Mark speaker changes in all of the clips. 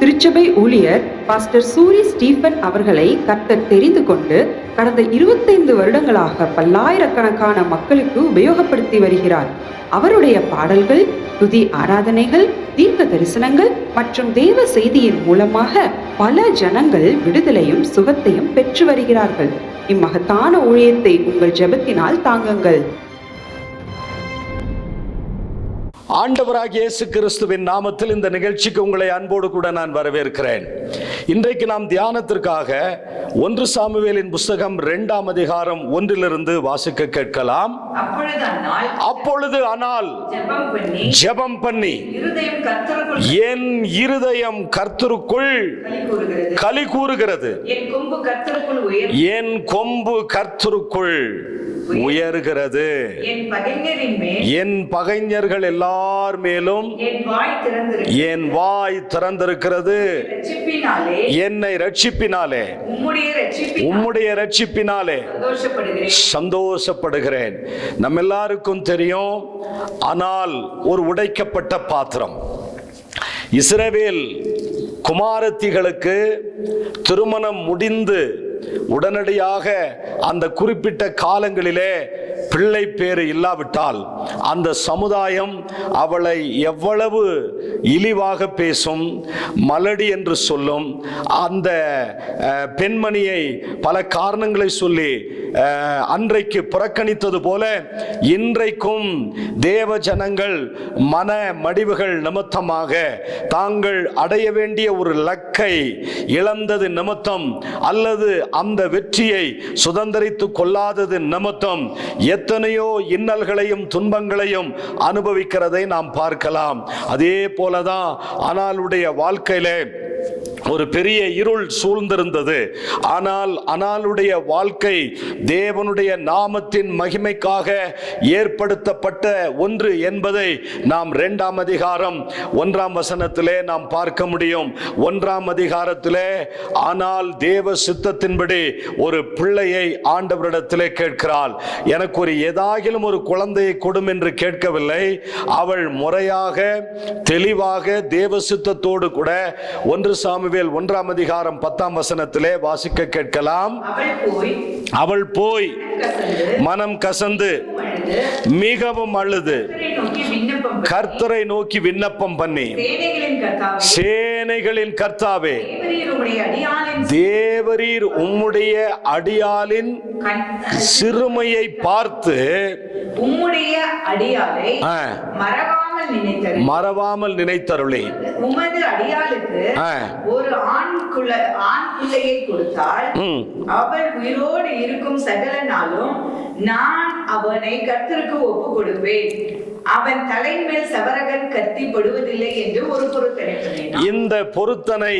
Speaker 1: திருச்சபை ஊழியர் pastor Suri Stephen அவர்களை கர்த்தர் தெரிந்து கொண்டு கடந்த 25 வருடங்களாக பல்லாயிரக்கணக்கான மக்களுக்கு உபயோகப்படுத்தி வருகிறார். அவருடைய பாடல்கள், துதி ஆராதனைகள், தீர்க்க தரிசனங்கள் மற்றும் தேவ செய்தியின் மூலமாக பல ஜனங்கள் விடுதலையும் சுகத்தையும் பெற்று வருகிறார்கள். இம்மகத்தான ஊழியத்தை உங்கள் ஜெபத்தினால் தாங்குங்கள்.
Speaker 2: ஆண்டவராகிய இயேசு கிறிஸ்துவின் நாமத்தில் இந்த நிகழ்ச்சிக்கு உங்களை அன்போடு கூட நான் வரவேற்கிறேன். இன்றைக்கு நாம் தியானத்திற்காக 1 சாமுவேலின் புஸ்தகம் 2ஆம் அதிகாரம் 1 வாசிக்க கேட்கலாம். அப்பொழுது ஆனால் ஜெபம் பண்ணி என் இருதயம் கர்த்தருக்குள் களி கூறுகிறது, என் கொம்பு கர்த்தருக்குள் உயர்கிறது, என் பகைஞர்கள் எல்லார் மேலும் என் வாய் திறந்திருக்கிறது, என்னை ரட்சிப்பினாலே உம்முடைய ரட்சிப்பினாலே சந்தோஷப்படுகிறேன். நம்ம எல்லாருக்கும் தெரியும், ஆனால் ஒரு உடைக்கப்பட்ட பாத்திரம். இஸ்ரவேல் குமாரத்திகளுக்கு திருமணம் முடிந்து உடனடியாக அந்த குறிப்பிட்ட காலங்களிலே பிள்ளை பேறு இல்லாவிட்டால் அந்த சமுதாயம் அவளை எவ்வளவு இழிவாக பேசும், மலடி என்று சொல்லும். அந்த பெண்மணியை பல காரணங்களை சொல்லி அன்றைக்கு புறக்கணித்தது போல இன்றைக்கும் தேவ ஜனங்கள் மன மடிவுகள் நிமித்தமாக தாங்கள் அடைய வேண்டிய ஒரு லக்கை இழந்தது நிமித்தம் அல்லது அந்த வெற்றியை சுதந்திரித்துக் கொள்ளாதது நிமித்தம் எத்தனையோ இன்னல்களையும் துன்பங்களையும் அனுபவிக்கிறதை நாம் பார்க்கலாம். அதே போலதான் அனாளுடைய வாழ்க்கையிலே ஒரு பெரிய இருள் சூழ்ந்திருந்தது. ஆனால் அனாளுடைய வாழ்க்கை தேவனுடைய நாமத்தின் மகிமைக்காக ஏற்படுத்தப்பட்ட ஒன்று என்பதை நாம் 2ஆம் அதிகாரம் 1ஆம் வசனத்திலே நாம் பார்க்க முடியும். 1ஆம் அதிகாரத்திலே ஆனால் தேவ சித்தத்தின்படி ஒரு பிள்ளையை ஆண்டவரிடத்திலே கேட்கிறாள். எனக்கு ஒரு ஏதாகிலும் ஒரு குழந்தையை கொடும் என்று கேட்கவில்லை. அவள் முறையாக தெளிவாக தேவ சித்தத்தோடு கூட 1 சாமுவேல் 1ஆம் அதிகாரம் 10ஆம் வசனத்திலே வாசிக்க கேட்கலாம். அவள் போய் மனம் கசந்து மிகவும் அழுது கர்த்தரை நோக்கி விண்ணப்பம் பண்ணி, சேனைகளின் கர்த்தாவே, தேவரீர் உம்முடைய அடியாளின் சிறுமையை பார்த்து உம்முடைய அடியாளை மறவாமல் நினைத்தருளே.
Speaker 3: உமது அடியாளுக்கு ஒரு ஆண் பிள்ளையை கொடுத்தால் அவள் உயிரோடு இருக்கும் சகல நாளும் நான் அவனை கர்த்தருக்கு ஒப்பு கொடுப்பேன். அவன் தலைமேல் சவரகன் கத்தி படுவதில்லை என்று ஒரு பொருத்தனை.
Speaker 2: இந்த பொருத்தனை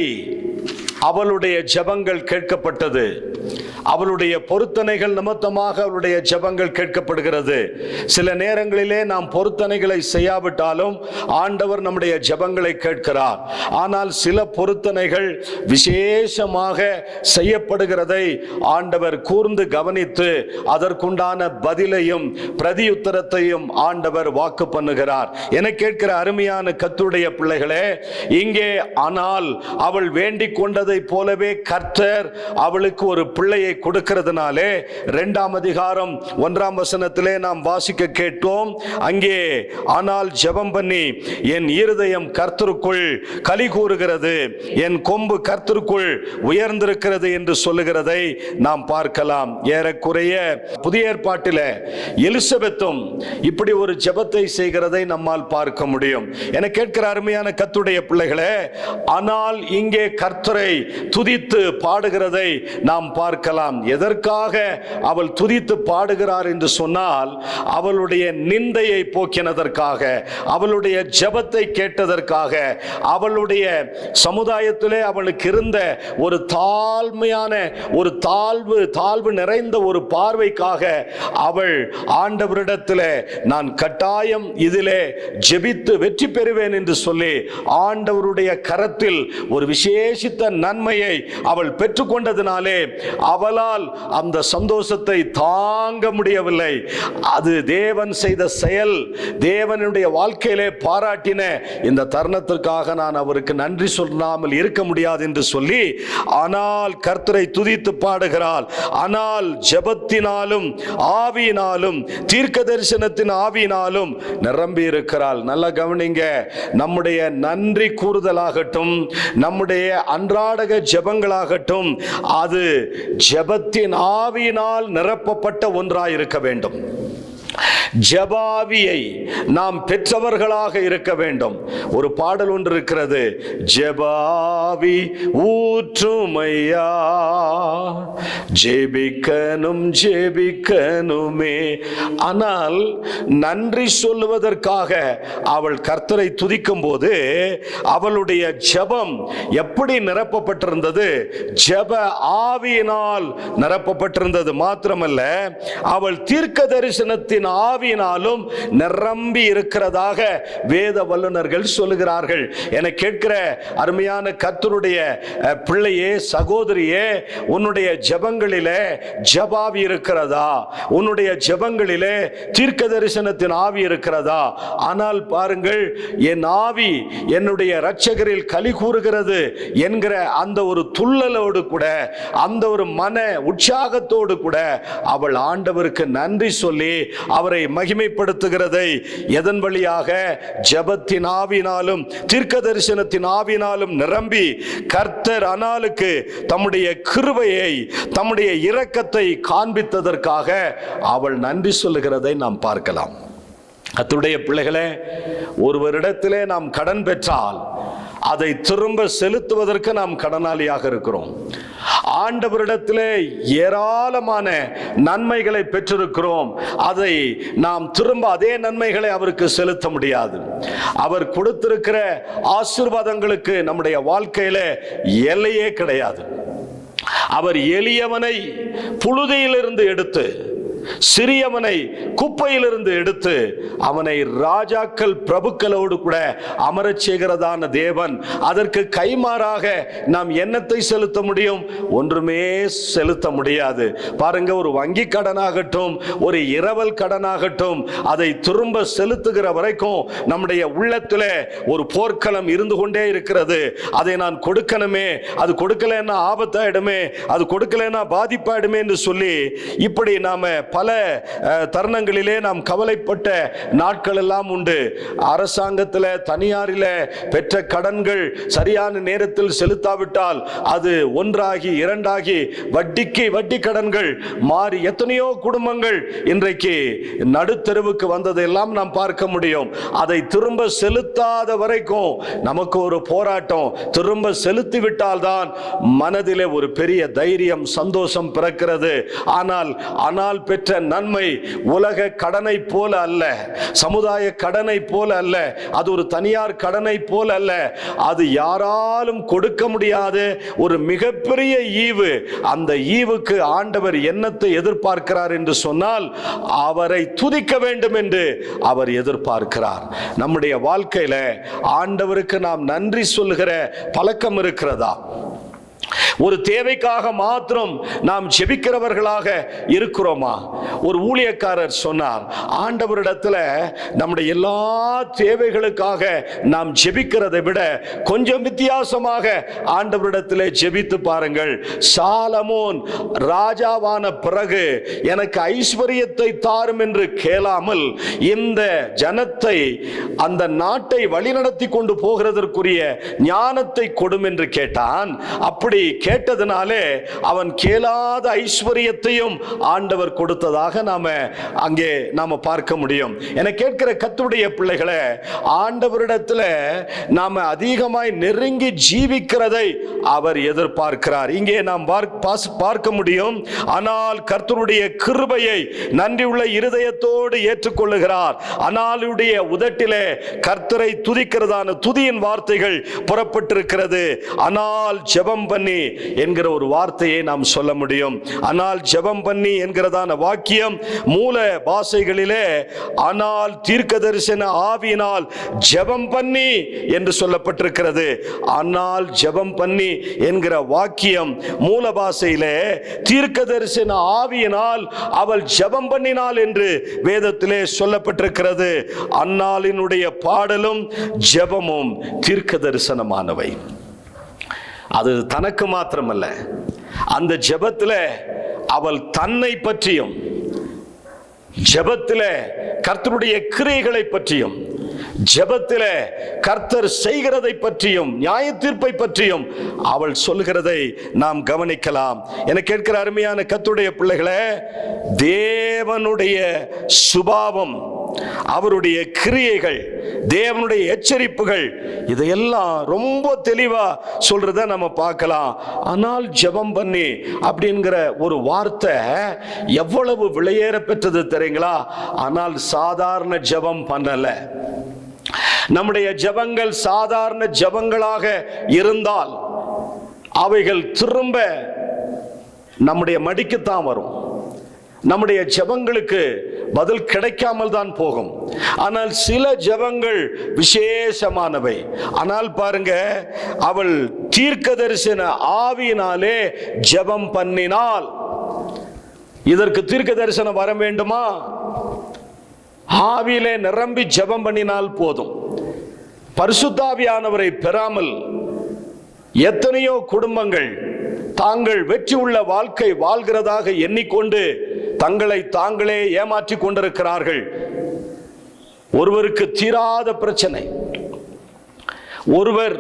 Speaker 2: அவளுடைய ஜெபங்கள் கேட்கப்பட்டது. அவளுடைய பொருத்தனைகள் நிமித்தமாக அவளுடைய ஜெபங்கள் கேட்கப்படுகிறது. சில நேரங்களிலே நாம் பொருத்தனைகளை செய்யாவிட்டாலும் ஆண்டவர் நம்முடைய ஜெபங்களை கேட்கிறார். ஆனால் சில பொருத்தனைகள் விசேஷமாக செய்யப்படுகிறதை ஆண்டவர் கூர்ந்து கவனித்து அதற்குண்டான பதிலையும் பிரதியுத்தரத்தையும் ஆண்டவர் வாக்கு பண்ணுகிறார். என கேட்கிற அருமையான கர்த்தருடைய பிள்ளைகளே, இங்கே ஆனால் அவள் வேண்டிக் கொண்டதை போலவே கர்த்தர் அவளுக்கு ஒரு பிள்ளையை கொடுக்கிறதுனாலே 2ஆம் அதிகாரம் 1ஆம் வசனத்திலே நாம் வாசிக்க கேட்டோம். அங்கே ஆனால் ஜெபம் பண்ணி என் இருதயம் கர்த்தருக்குள் களி கூறுகிறது, என் கொம்பு கர்த்தருக்குள் உயர்ந்திருக்கிறது என்று சொல்லுகிறதை நாம் பார்க்கலாம். ஏறக்குறைய புதிய ஏற்பாட்டிலே எலிசபெத்தும் இப்படி ஒரு ஜெபத்தை செய்கிறதை நம்மால் பார்க்க முடியும். என கேட்கிற அருமையான கர்த்தருடைய பிள்ளைகளே, ஆனால் இங்கே கர்த்தரை துதித்து பாடுகிறதை நாம் பார்க்கலாம். எதற்காக அவள் துதித்து பாடுகிறார் என்று சொன்னால், அவளுடைய நிந்தையை போக்கினதற்காக, அவளுடைய ஜெபத்தை கேட்டதற்காக, அவளுடைய சமுதாயத்திலே அவளுக்கு இருந்த ஒரு தாழ்மையான ஒரு தாழ்வு நிறைந்த ஒரு பார்வைக்காக அவள் ஆண்டவரிடத்திலே நான் கட்டாயம் இதிலே ஜெபித்து வெற்றி பெறுவேன் என்று சொல்லி ஆண்டவருடைய கரத்தில் ஒரு விசேஷித்த நன்மையை அவள் பெற்றுக்கொண்டதினாலே அவள் அவளால் அந்த சந்தோஷத்தை தாங்க முடியவில்லை. அது தேவன் செய்த செயல், தேவனுடைய வாழ்க்கையிலே பாராட்டின இந்த தருணத்திற்காக நான் அவருக்கு நன்றி சொல்லாமல் இருக்க முடியாது என்று சொல்லி, ஆனால் கர்த்தரை துதித்து பாடுகிறாள். ஆனால் ஜெபத்தினாலும் ஆவியினாலும் தீர்க்க தரிசனத்தின் ஆவியினாலும் நிரம்பி இருக்கிறாள். நல்ல கவனிங்க, நம்முடைய நன்றி கூறுதலாகட்டும், நம்முடைய அன்றாடக ஜெபங்களாகட்டும், அது ஜெபத்தின் ஆவியினால் நிரப்பப்பட்ட ஒன்றாய் இருக்க வேண்டும். ஜெபாவியை நாம் பெற்றவர்களாக இருக்க வேண்டும். ஒரு பாடல் ஒன்று இருக்கிறது, ஜெபாவி ஊற்றுமையா, ஜெபிக்கணும் ஜெபிக்கணுமே. ஆனால் நன்றி சொல்லுவதற்காக அவள் கர்த்தரை துதிக்கும் போது அவளுடைய ஜெபம் எப்படி நிரப்பப்பட்டிருந்தது? ஜெப ஆவியினால் நிரப்பப்பட்டிருந்தது. மாத்திரமல்ல, அவள் தீர்க்க தரிசனத்தின் ஆவியினாலும் நிரம்பி இருக்கிறதாக வேத வல்லுநர்கள் சொல்லுகிறார்கள். என கேட்கிற அருமையான கர்த்தருடைய பிள்ளையே, சகோதரியே, உன்னுடைய ஜெபங்களிலே ஜெபாவி இருக்கிறதா? உன்னுடைய ஜெபங்களிலே தீர்க்க தரிசனத்தின் ஆவி இருக்கிறதா? ஆனால் பாருங்கள், என் ஆவி என்னுடைய இரட்சகரில் களி கூறுகிறது என்கிற அந்த ஒரு துள்ளலோடு கூட, அந்த ஒரு மன உற்சாகத்தோடு கூட அவள் ஆண்டவருக்கு நன்றி சொல்லி அவரை மகிமைப்படுத்துகிறதை எதன் வழியாக? ஜெபத்தின் ஆவினாலும் தீர்க்க தரிசனத்தின் ஆவினாலும் நிரம்பி கர்த்தர் அனாலுக்கு தம்முடைய கிருபையை, தம்முடைய இரக்கத்தை காண்பித்ததற்காக அவள் நன்றி சொல்லுகிறதை நாம் பார்க்கலாம். கர்த்தருடைய பிள்ளைகளே, ஒருவரிடத்திலே நாம் கடன் பெற்றால் அதை திரும்ப செலுத்துவதற்கு நாம் கடனாளியாக இருக்கிறோம். ஆண்டவரிடத்திலே ஏராளமான நன்மைகளை பெற்றிருக்கிறோம். அதை நாம் திரும்ப அதே நன்மைகளை அவருக்கு செலுத்த முடியாது. அவர் கொடுத்திருக்கிற ஆசீர்வாதங்களுக்கு நம்முடைய வாழ்க்கையில எல்லையே கிடையாது. அவர் எளியவனை புழுதியிலிருந்து எடுத்து, சிறியவனை குப்பையிலிருந்து எடுத்து அவனை ராஜாக்கள் பிரபுக்களோடு கூட அமரச் செய்கிறதான தேவன். அதற்கு கைமாறாக நாம் என்னத்தை செலுத்த முடியும்? ஒன்றுமே செலுத்த முடியாது. பாருங்க, ஒரு வங்கி கடனாகட்டும், ஒரு இரவல் கடனாகட்டும், அதை திரும்ப செலுத்துகிற வரைக்கும் நம்முடைய உள்ளத்தில் ஒரு போர்க்களம் இருந்து கொண்டே இருக்கிறது. அதை நான் கொடுக்கணுமே, அது கொடுக்கலன்னா ஆபத்தாயிடுமே, அது கொடுக்கலன்னா பாதிப்பாயிடுமே என்று சொல்லி இப்படி நாம பல தருணங்களிலே நாம் கவலைப்பட்ட நாட்கள் எல்லாம் உண்டு. அரசாங்கத்தில், தனியாரில் பெற்ற கடன்கள் சரியான நேரத்தில் செலுத்தாவிட்டால் அது ஒன்றாகி இரண்டாகி வட்டிக்கு வட்டி கடன்கள் மாறி எத்தனையோ குடும்பங்கள் இன்றைக்கு நடுத்தெருவுக்கு வந்ததெல்லாம் நாம் பார்க்க முடியும். அதை திரும்ப செலுத்தாத வரைக்கும் நமக்கு ஒரு போராட்டம். திரும்ப செலுத்தி விட்டால் தான் மனதிலே ஒரு பெரிய தைரியம், சந்தோஷம் பிறக்கிறது. ஆனால் பெற்ற நன்மை உலக கடனை போல அல்ல, சமுதாய கடனை போல அல்ல, அது ஒரு தனியார் கடனை போல அல்ல. அது யாராலும் கொடுக்க முடியாத ஒரு மிகப்பெரிய ஈவு. அந்த ஈவுக்கு ஆண்டவர் என்னத்தை எதிர்பார்க்கிறார் என்று சொன்னால், அவரை துதிக்க வேண்டும் என்று அவர் எதிர்பார்க்கிறார். நம்முடைய வாழ்க்கையில ஆண்டவருக்கு நாம் நன்றி சொல்லுகிற பழக்கம் இருக்கிறதா? ஒரு தேவைக்காக மாத்திரம் நாம் ஜெபிக்கிறவர்களாக இருக்கிறோமா? ஒரு ஊழியக்காரர் சொன்னார், ஆண்டவரிடத்துல நம்முடைய எல்லா தேவைகளுக்காக நாம் ஜெபிக்கிறதை விட கொஞ்சம் வித்தியாசமாக ஆண்டவரிடத்தில் ஜெபித்து பாருங்கள். சாலமோன் ராஜாவான பிறகு எனக்கு ஐஸ்வர்யத்தை தாரும் என்று கேளாமல் இந்த ஜனத்தை, அந்த நாட்டை வழிநடத்தி கொண்டு போகிறதற்குரிய ஞானத்தை கொடும் என்று கேட்டான். அப்படி கேட்டதனாலே அவன் கேளாத ஐஸ்வர்யத்தையும் ஆண்டவர் கொடுத்ததாக அங்கே நாம பார்க்க முடியும். என கேட்கிற கர்த்தருடைய பிள்ளைகளே, ஆண்டவரிடத்தில் நாம அதிகமாய் நெருங்கி ஜீவிக்கிறதை அவர் எதிர்பார்க்கிறார். இங்கே நாம் பார்க்க முடியும். ஆனால் கர்த்தருடைய கிருபையை நன்றியுள்ள இருதயத்தோடு ஏற்றுக்கொள்ளுகிறார். ஆனாலுடைய உதட்டிலே கர்த்தரை துதிக்கிறதான துதியின் வார்த்தைகள் புறப்பட்டிருக்கிறது. ஆனால் ஜெபம் பண்ணி என்கிற ஒரு வார்த்தையை நாம் சொல்ல முடியும். ஆனால் ஜெபம் பண்ணி என்கிறதான வாக்கியம் மூல பாஷைகளிலே ஆனால் தீர்க்கதரிசன ஆவியினால் ஜெபம் பண்ணி என்று சொல்லப்பட்டிருக்கிறது. ஆனால் ஜெபம் பண்ணி என்கிற வாக்கியம் மூல பாஷையிலே தீர்க்கதரிசன ஆவியினால் அவள் ஜெபம் பண்ணினாள் என்று வேதத்திலே சொல்லப்பட்டிருக்கிறது. அன்னாளினுடைய பாடலும் ஜெபமும் தீர்க்க தரிசனமானவை. அது தனக்கு மாத்திரமல்ல, அந்த ஜெபத்திலே அவள் தன்னை பற்றியும், ஜெபத்திலே கர்த்தருடைய கிரியைகளை பற்றியும், ஜெபத்திலே கர்த்தர் செய்கிறதை பற்றியும், நியாய தீர்ப்பை பற்றியும் அவள் சொல்கிறதை நாம் கவனிக்கலாம். என கேட்கிற அருமையான கர்த்தருடைய பிள்ளைகளே, தேவனுடைய சுபாவம், அவருடைய கிரியைகள், தேவனுடைய எச்சரிப்புகள், இதையெல்லாம் ரொம்ப தெளிவா சொல்றத நம்ம பார்க்கலாம். ஆனால் ஜெபம் பண்ணி அப்படிங்கிற ஒரு வார்த்தை எவ்வளவு விலையேற பெற்றது தெரியுங்களா? ஆனால் சாதாரண ஜெபம் பண்ணல. நம்முடைய ஜெபங்கள் சாதாரண ஜெபங்களாக இருந்தால் அவைகள் திரும்ப நம்முடைய மடிக்குத்தான் வரும். நம்முடைய ஜெபங்களுக்கு பதில் கிடைக்காமல் தான் போகும். ஆனால் சில ஜெபங்கள் விசேஷமானவை. ஆனால் பாருங்க, அவள் தீர்க்கதரிசன ஆவியினாலே ஜெபம் பண்ணினால், இதற்கு தீர்க்க தரிசனம் வர வேண்டுமா? ஆவியிலே நிரம்பி ஜெபம் பண்ணினால் போதும். பரிசுத்தாவியானவரை பெறாமல் எத்தனையோ குடும்பங்கள் தாங்கள் வெற்றி உள்ள வாழ்க்கை வாழ்கிறதாக எண்ணிக்கொண்டு தங்களை தாங்களே ஏமாற்றிக் கொண்டிருக்கிறார்கள். ஒருவருக்கு தீராத பிரச்சனை, ஒருவர்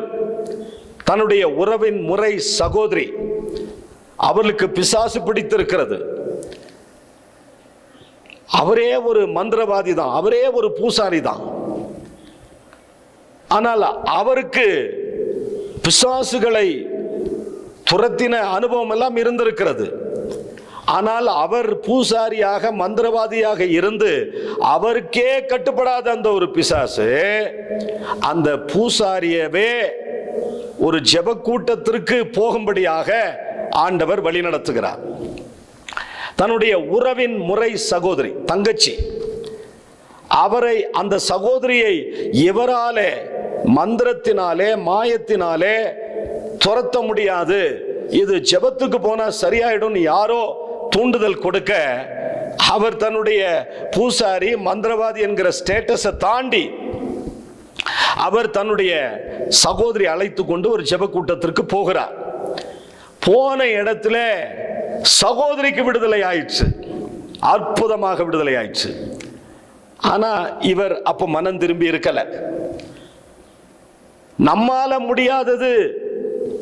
Speaker 2: தன்னுடைய உறவின் முறை சகோதரி, அவர்களுக்கு பிசாசு பிடித்திருக்கிறது. அவரே ஒரு மந்திரவாதி தான், அவரே ஒரு பூசாரி தான். ஆனால் அவருக்கு பிசாசுகளை துரத்தின அனுபவம் எல்லாம் இருந்திருக்கிறது. ஆனால் அவர் பூசாரியாக மந்திரவாதியாக இருந்து அவருக்கே கட்டுப்படாத அந்த ஒரு பிசாசு அந்த பூசாரியவே ஒரு ஜெப கூட்டத்திற்கு போகும்படியாக ஆண்டவர் வழி நடத்துகிறார். தன்னுடைய உறவின் முறை சகோதரி, தங்கச்சி, அவரை, அந்த சகோதரியை இவராலே மந்திரத்தினாலே மாயத்தினாலே துரத்த முடியாது, இது ஜெபத்துக்கு போனா சரியாயிடும் யாரோ தூண்டுதல் கொடுக்க, அவர் தன்னுடைய பூசாரி மந்திரவாதி என்கிற ஸ்டேட்டஸை தாண்டி அவர் தன்னுடைய சகோதரி அழைத்து கொண்டு ஒரு ஜெப கூட்டத்திற்கு போகிறார். போன இடத்துல சகோதரிக்கு விடுதலை ஆயிடுச்சு, அற்புதமாக விடுதலை ஆயிடுச்சு. ஆனா இவர் அப்ப மனம் திரும்பி இருக்கல. நம்மால முடியாதது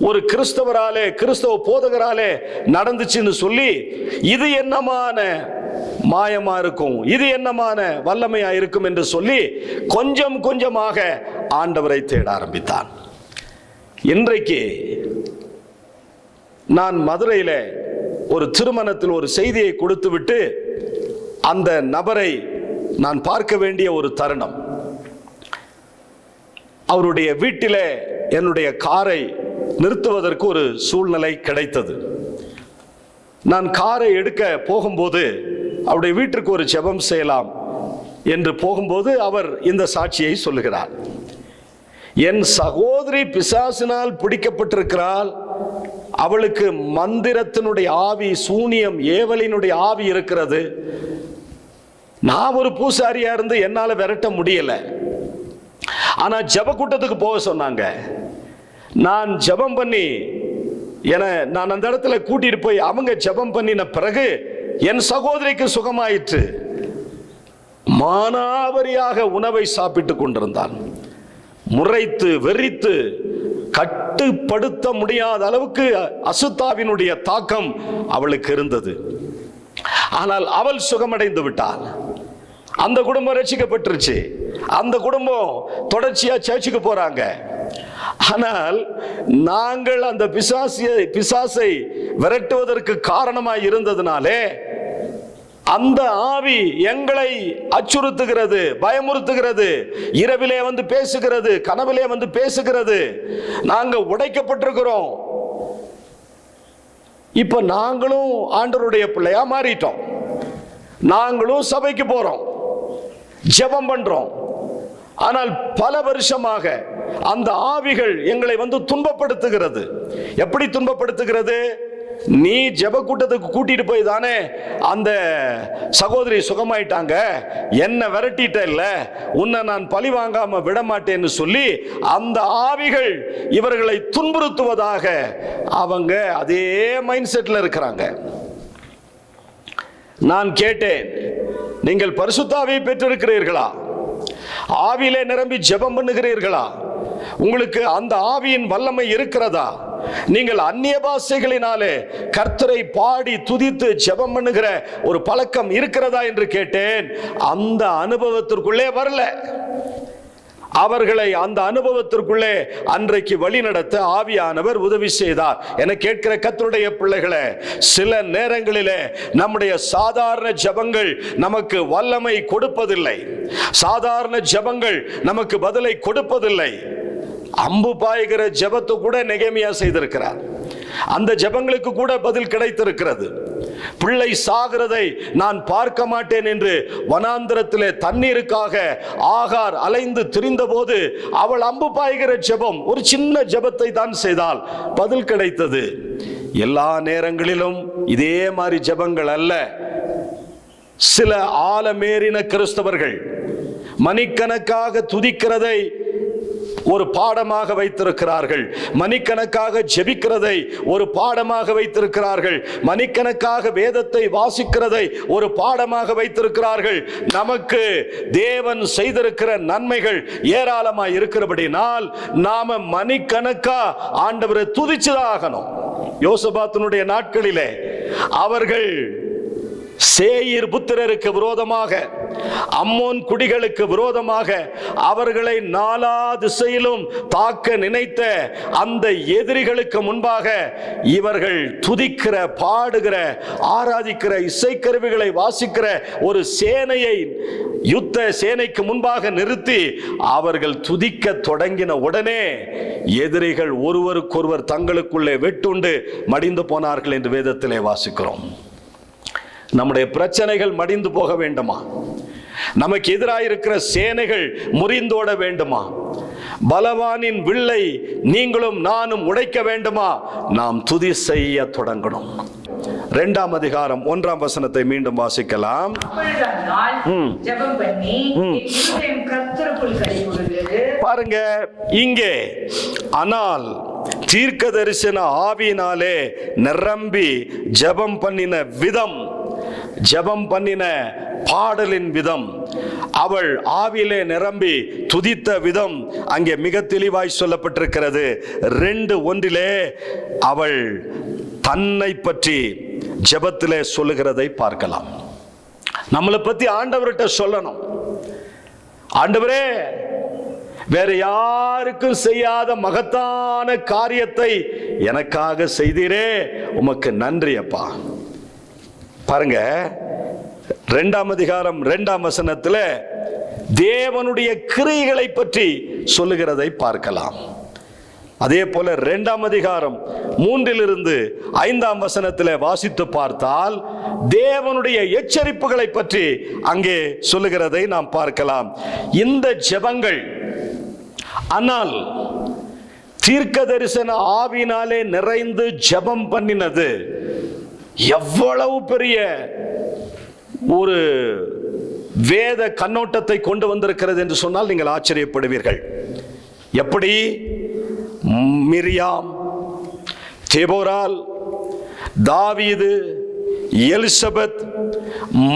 Speaker 2: ஒரு கிறிஸ்தவராலே, கிறிஸ்தவ போதகராலே நடந்துச்சுன்னு சொல்லி இது என்னமான மாயமா இருக்கும், இது என்னமான வல்லமையா இருக்கும் என்று சொல்லி கொஞ்சம் கொஞ்சமாக ஆண்டவரை தேட ஆரம்பித்தான். இன்றைக்கு நான் மதுரையில ஒரு திருமணத்தில் ஒரு செய்தியை கொடுத்து விட்டு அந்த நபரை நான் பார்க்க வேண்டிய ஒரு தருணம். அவருடைய வீட்டிலே என்னுடைய காரை நிறுத்துவதற்கு ஒரு சூழ்நிலை கிடைத்தது. நான் காரை எடுக்க போகும்போது அவருடைய வீட்டிற்கு ஒரு ஜெபம் செய்யலாம் என்று போகும்போது அவர் இந்த சாட்சியை சொல்லுகிறார். என் சகோதரி பிசாசினால் பிடிக்கப்பட்டிருக்கிறாள், அவளுக்கு மந்திரத்தினுடைய ஆவி, சூனியம், ஏவலினுடைய ஆவி இருக்கிறது. நான் ஒரு பூசாரியா இருந்து என்னால விரட்ட முடியல. ஆனா ஜெப கூட்டத்துக்கு போக சொன்னாங்க. நான் ஜெபம் பண்ணி நான் அந்த இடத்துல கூட்டிட்டு போய் அவங்க ஜெபம் பண்ணின பிறகு என் சகோதரிக்கு சுகமாயிற்று. மானாவரியாக உணவை சாப்பிட்டு கொண்டிருந்தான். முறைத்து வெறித்து கட்டுப்படுத்த முடியாத அளவுக்கு அசுத்தாவினுடைய தாக்கம் அவளுக்கு இருந்தது. ஆனால் அவள் சுகமடைந்து விட்டாள். அந்த குடும்பம் ரட்சிக்கப்பட்டுருச்சு. அந்த குடும்பம் தொடர்ச்சியா சர்ச்சுக்கு போறாங்க. ஆனால் நாங்கள் அந்த பிசாசை விரட்டுவதற்கு காரணமாய் இருந்ததுனாலே அந்த ஆவி எங்களை அச்சுறுத்துகிறது, பயமுறுத்துகிறது, இரவிலே வந்து பேசுகிறது, கனவிலே வந்து பேசுகிறது. நாங்க உடைக்கப்பட்டிருக்கிறோம். இப்ப நாங்களும் ஆண்டவருடைய பிள்ளையா மாறிட்டோம். நாங்களும் சபைக்கு போறோம், ஜெபம் பண்றோம். ஆனால் பல வருஷமாக அந்த ஆவிகள் எங்களை துன்பப்படுத்துகிறது. எப்படி துன்பப்படுத்துகிறது? நீ ஜெப கூட்டத்துக்கு கூட்டிட்டு போய் தானே அந்த சகோதரி சுகமாயிட்டாங்க, என்ன விரட்டிட்ட இல்ல, உன்னை நான் பழி வாங்காம விட மாட்டேன்னு சொல்லி அந்த ஆவிகள் இவர்களை துன்புறுத்துவதாக அவங்க அதே மைண்ட் செட்ல இருக்கிறாங்க. நான் கேட்டேன், நீங்கள் பரிசுத்த ஆவியை பெற்றிருக்கிறீர்களா? ஆவியிலே நிரம்பி ஜெபம் பண்ணுகிறீர்களா? உங்களுக்கு அந்த ஆவியின் வல்லமை இருக்கிறதா? நீங்கள் அந்நிய பாஷைகளினாலே கர்த்தரை பாடி துதித்து ஜெபம் பண்ணுகிற ஒரு பழக்கம் இருக்கிறதா என்று கேட்டேன். அந்த அனுபவத்திற்குள்ளே வரல. அவர்களை அந்த அனுபவத்திற்குள்ளே அன்றைக்கு வழி நடத்த ஆவியானவர் உதவி செய்தார். என கேட்கிற கர்த்தருடைய பிள்ளைகளே, சில நேரங்களிலே நம்முடைய சாதாரண ஜெபங்கள் நமக்கு வல்லமை கொடுப்பதில்லை. சாதாரண ஜெபங்கள் நமக்கு பதிலை கொடுப்பதில்லை. அம்பு பாய்கிற ஜெபத்தை கூட நெகேமியா செய்திருக்கிறார். அந்த ஜெபங்களுக்கு கூட பதில் கிடைத்திருக்கிறது. பிள்ளை சாகிறதை நான் பார்க்க மாட்டேன் என்று வனாந்திரத்திலே தண்ணீருக்காக ஆகார் அலைந்து திரிந்த போது அவள் அம்பு பாய்கிற ஜெபம், ஒரு சின்ன ஜெபத்தை தான் செய்தால் பதில் கிடைத்தது. எல்லா நேரங்களிலும் இதே மாதிரி ஜெபங்கள் அல்ல. சில ஆழமேறின கிறிஸ்தவர்கள் மணிக்கணக்காக துதிக்கிறதை ஒரு பாடமாக வைத்திருக்கிறார்கள். மணிக்கணக்காக ஜெபிக்கிறதை ஒரு பாடமாக வைத்திருக்கிறார்கள். மணிக்கணக்காக வேதத்தை வாசிக்கிறதை ஒரு பாடமாக வைத்திருக்கிறார்கள். நமக்கு தேவன் செய்திருக்கிற நன்மைகள் ஏராளமாய் இருக்கிறபடினால் நாம மணிக்கணக்கா ஆண்டவரை துதிச்சுதான் ஆகணும். யோசபாத்தினுடைய நாட்களிலே அவர்கள் சேயீர் புத்திரருக்கு விரோதமாக, அம்மோன் குடிகளுக்கு விரோதமாக அவர்களை நாலா திசையிலும் தாக்க நினைத்த அந்த எதிரிகளுக்கு முன்பாக இவர்கள் துதிக்கிற, பாடுகிற, ஆராதிக்கிற, இசைக்கருவிகளை வாசிக்கிற ஒரு சேனையை, யுத்த சேனைக்கு முன்பாக நிறுத்தி அவர்கள் துதிக்க தொடங்கின உடனே எதிரிகள் ஒருவருக்கொருவர் தங்களுக்குள்ளே வெட்டுண்டு மடிந்து போனார்கள் என்று வேதத்திலே வாசிக்கிறோம். நம்முடைய பிரச்சனைகள் மடிந்து போக வேண்டுமா? நமக்கு எதிராக இருக்கிற சேனைகள் முறிந்தோட வேண்டுமா? பலவானின் வில்லை நீங்களும் நானும் உடைக்க வேண்டுமா? நாம் துதி செய்ய தொடங்கணும். 2ஆம் அதிகாரம் 1ஆம் வசனத்தை மீண்டும் வாசிக்கலாம். பாருங்க, இங்கே ஆனால் தீர்க்க தரிசன ஆவியினாலே நிரம்பி ஜெபம் பண்ணின விதம், ஜெபம் பண்ணின பாடலின் விதம், அவள் ஆவியிலே நிரம்பி துதித்த விதம் அங்கே மிக தெளிவாய் சொல்லப்பட்டிருக்கிறது. 2:1 அவள் தன்னை பற்றி ஜெபத்திலே சொல்லுகிறதை பார்க்கலாம். நம்மளை பத்தி ஆண்டவர்கிட்ட சொல்லணும். ஆண்டவரே, வேற யாருக்கும் செய்யாத மகத்தான காரியத்தை எனக்காக செய்தீரே, உமக்கு நன்றி அப்பா. பாருங்க, 2ஆம் அதிகாரம் 2ஆம் வசனத்தில் தேவனுடைய கிரியைகளை பற்றி சொல்லுகிறதை பார்க்கலாம். அதே போல 2ஆம் அதிகாரம் 3 5ஆம் வசனத்தில் வாசித்து பார்த்தால் தேவனுடைய எச்சரிப்புகளை பற்றி அங்கே சொல்லுகிறதை நாம் பார்க்கலாம். இந்த ஜெபங்கள், ஆனால் தீர்க்க தரிசன ஆவியினாலே நிறைந்து ஜெபம் பண்ணினது எவ்வளவு பெரிய ஒரு வேத கண்ணோட்டத்தை கொண்டு வந்திருக்கிறது என்று சொன்னால் நீங்கள் ஆச்சரியப்படுவீர்கள். எப்படி மிரியாம், தெபோரால், தாவீது, எலிசபெத்,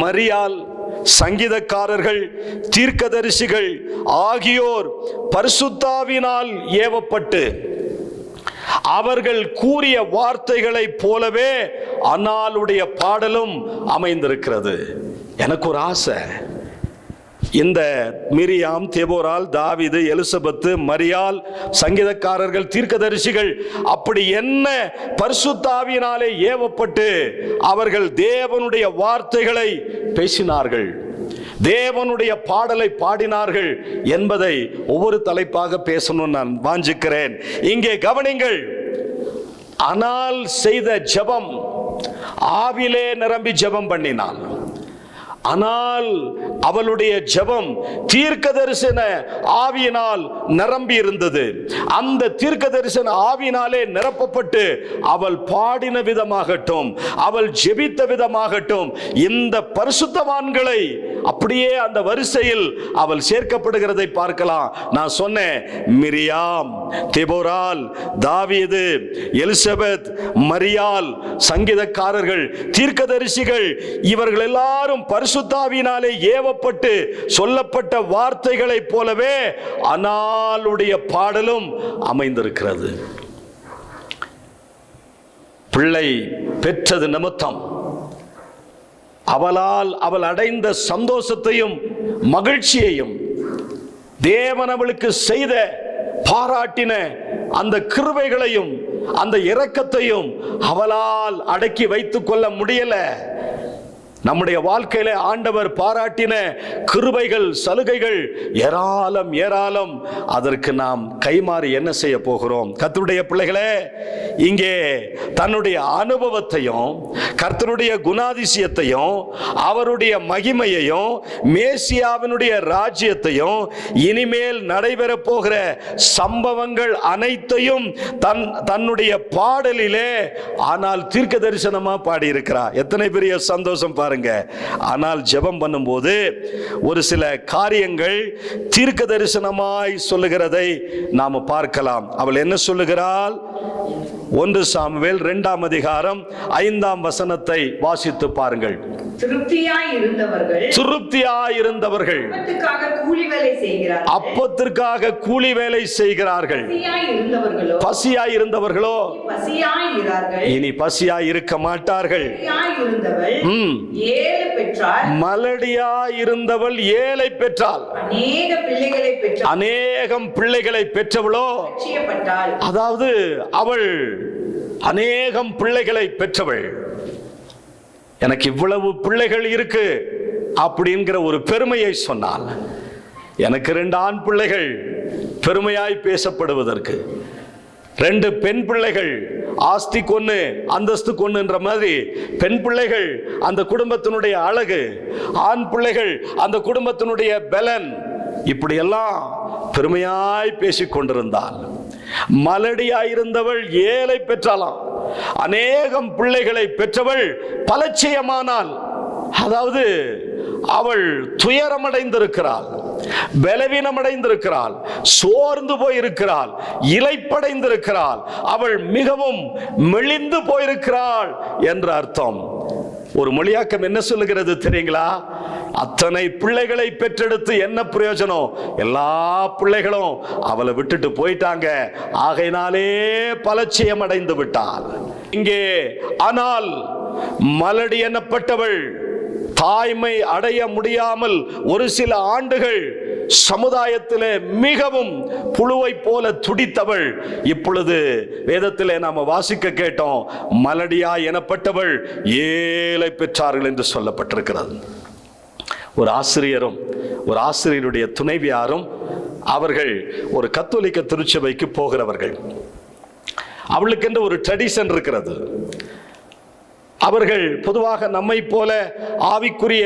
Speaker 2: மரியாள், சங்கீதக்காரர்கள், தீர்க்கதரிசிகள் ஆகியோர் பரிசுத்தாவினால் ஏவப்பட்டு அவர்கள் கூறிய வார்த்தைகளை போலவே அன்னாளுடைய பாடலும் அமைந்திருக்கிறது. எனக்கு ஒரு ஆசை, இந்த மிரியாம், தெபோரால், தாவீது, எலிசபெத்து, மரியாள், சங்கீதக்காரர்கள், தீர்க்கதரிசிகள் அப்படி என்ன பரிசுத்த ஆவியினாலே ஏவப்பட்டு அவர்கள் தேவனுடைய வார்த்தைகளை பேசினார்கள், தேவனுடைய பாடலை பாடினார்கள் என்பதை ஒவ்வொரு தலைப்பாக பேசணும் நான் வாஞ்சிக்கிறேன். இங்கே கவனிங்கள், ஆனால் செய்த ஜெபம் ஆவிலே நிரம்பி ஜெபம் பண்ணினாள். ஆனால் அவளுடைய ஜெபம் தீர்க்க தரிசன ஆவியினால் நிரம்பி இருந்தது. அந்த தீர்க்க தரிசன ஆவியினாலே நிரப்பப்பட்டு அவள் பாடின விதமாகட்டும், அவள் ஜெபித்த விதமாகட்டும், இந்த பரிசுத்தவான்களை அப்படியே அந்த வரிசையில் அவள் சேர்க்கப்படுகிறதை பார்க்கலாம். நான் சொன்னேன், மிரியாம், தெபோரால், தாவீது, எலிசபெத், மரியாள், சங்கீதக்காரர்கள், தீர்க்கதரிசிகள், இவர்கள் எல்லாரும் பரிசுத்தாவியினாலே ஏவப்பட்டு சொல்லப்பட்ட வார்த்தைகளைப் போலவே அனாளுடைய பாடலும் அமைந்திருக்கிறது. பிள்ளை பெற்றது நிமித்தம் அவளால் அவள் அடைந்த சந்தோஷத்தையும் மகிழ்ச்சியையும், தேவன் அவளுக்கு செய்த பாராட்டின அந்த கிருபைகளையும் அந்த இரக்கத்தையும் அவளால் அடக்கி வைத்துக் கொள்ள முடியல. நம்முடைய வாழ்க்கையில ஆண்டவர் பாராட்டின கிருபைகள், சலுகைகள் ஏராளம் ஏராளம். அதற்கு நாம் கைமாறி என்ன செய்ய போகிறோம்? கர்த்தருடைய பிள்ளைகளே, இங்கே தன்னுடைய அனுபவத்தையும் கர்த்தருடைய குணாதிசயத்தையும் அவருடைய மகிமையையும் மேசியாவினுடைய ராஜ்யத்தையும் இனிமேல் நடைபெற போகிற சம்பவங்கள் அனைத்தையும் தன்னுடைய பாடலிலே ஆனால் தீர்க்க தரிசனமா பாடியிருக்கிறார். எத்தனை பெரிய சந்தோஷம் பாருங்க. ஆனால் ஜெபம் பண்ணும்போது ஒரு சில காரியங்கள் தீர்க்க தரிசனமாய் சொல்லுகிறதை நாம பார்க்கலாம். அவள் என்ன சொல்லுகிறாள்? 1 சாமுவேல் 2ஆம் அதிகாரம் 5ஆம் வசனத்தை வாசித்து பாருங்கள்.
Speaker 3: திருப்தியாய் இருந்தவர்கள்
Speaker 2: அப்பத்திற்காக கூலி வேலை செய்கிறார்கள். பசியாய் இருந்தவர்களோ இனி பசியாய் இருக்க மாட்டார்கள். மலடியாய் இருந்தவள் 7 பெற்றாள். அநேகம் பிள்ளைகளை பெற்றவளோ, அதாவது அவள் அநேகம் பிள்ளைகளை பெற்றவள். எனக்கு இவ்வளவு பிள்ளைகள் இருக்கு அப்படிங்கிற ஒரு பெருமையை சொன்னால், எனக்கு 2 ஆண் பிள்ளைகள் பெருமையாய் பேசப்படுவதற்கு, 2 பெண் பிள்ளைகள் ஆஸ்தி கொன்னு அந்தஸ்து கொன்னுன்ற மாதிரி பெண் பிள்ளைகள் அந்த குடும்பத்தினுடைய அழகு, ஆண் பிள்ளைகள் அந்த குடும்பத்தினுடைய பலன், இப்படியெல்லாம் பெருமையாய் பேசிக் கொண்டிருந்தாள். மலடியாயிருந்தவள் 7 பெற்றாளாம். அநேகம் பிள்ளைகளை பெற்றவள் பலட்சியமானாள். அதாவது அவள் துயரமடைந்திருக்கிறாள், பலவீனமடைந்திருக்கிறாள், சோர்ந்து போயிருக்கிறாள், இளைப்படைந்திருக்கிறாள், அவள் மிகவும் மெலிந்து போயிருக்கிறாள் என்ற அர்த்தம். ஒரு மொழியாக்கம் என்ன சொல்லுகிறது தெரியுங்களா? அத்தனை பிள்ளைகளை பெற்றெடுத்து என்ன பிரயோஜனம்? எல்லா பிள்ளைகளும் அவளை விட்டுட்டு போயிட்டாங்க. ஆகையினாலே பலட்சியம் அடைந்து விட்டாள். இங்கே ஆனால் மலடி எனப்பட்டவள் தாய்மை அடைய முடியாமல் ஒரு சில ஆண்டுகள் சமுதாயத்திலே மிகவும் புழுவை போல துடித்தவள். இப்பொழுது வேதத்திலே நாம வாசிக்க கேட்டோம், மலடியா எனப்பட்டவள் 7 பெற்றார்கள் என்று சொல்லப்பட்டிருக்கிறது. ஒரு ஆசிரியரும் ஒரு ஆசிரியருடைய துணைவியாரும் அவர்கள் ஒரு கத்தோலிக்க திருச்சபைக்கு போகிறவர்கள். அவளுக்கென்று ஒரு ட்ரெடிஷன் இருக்கிறது. அவர்கள் பொதுவாக நம்மை போல ஆவிக்குரிய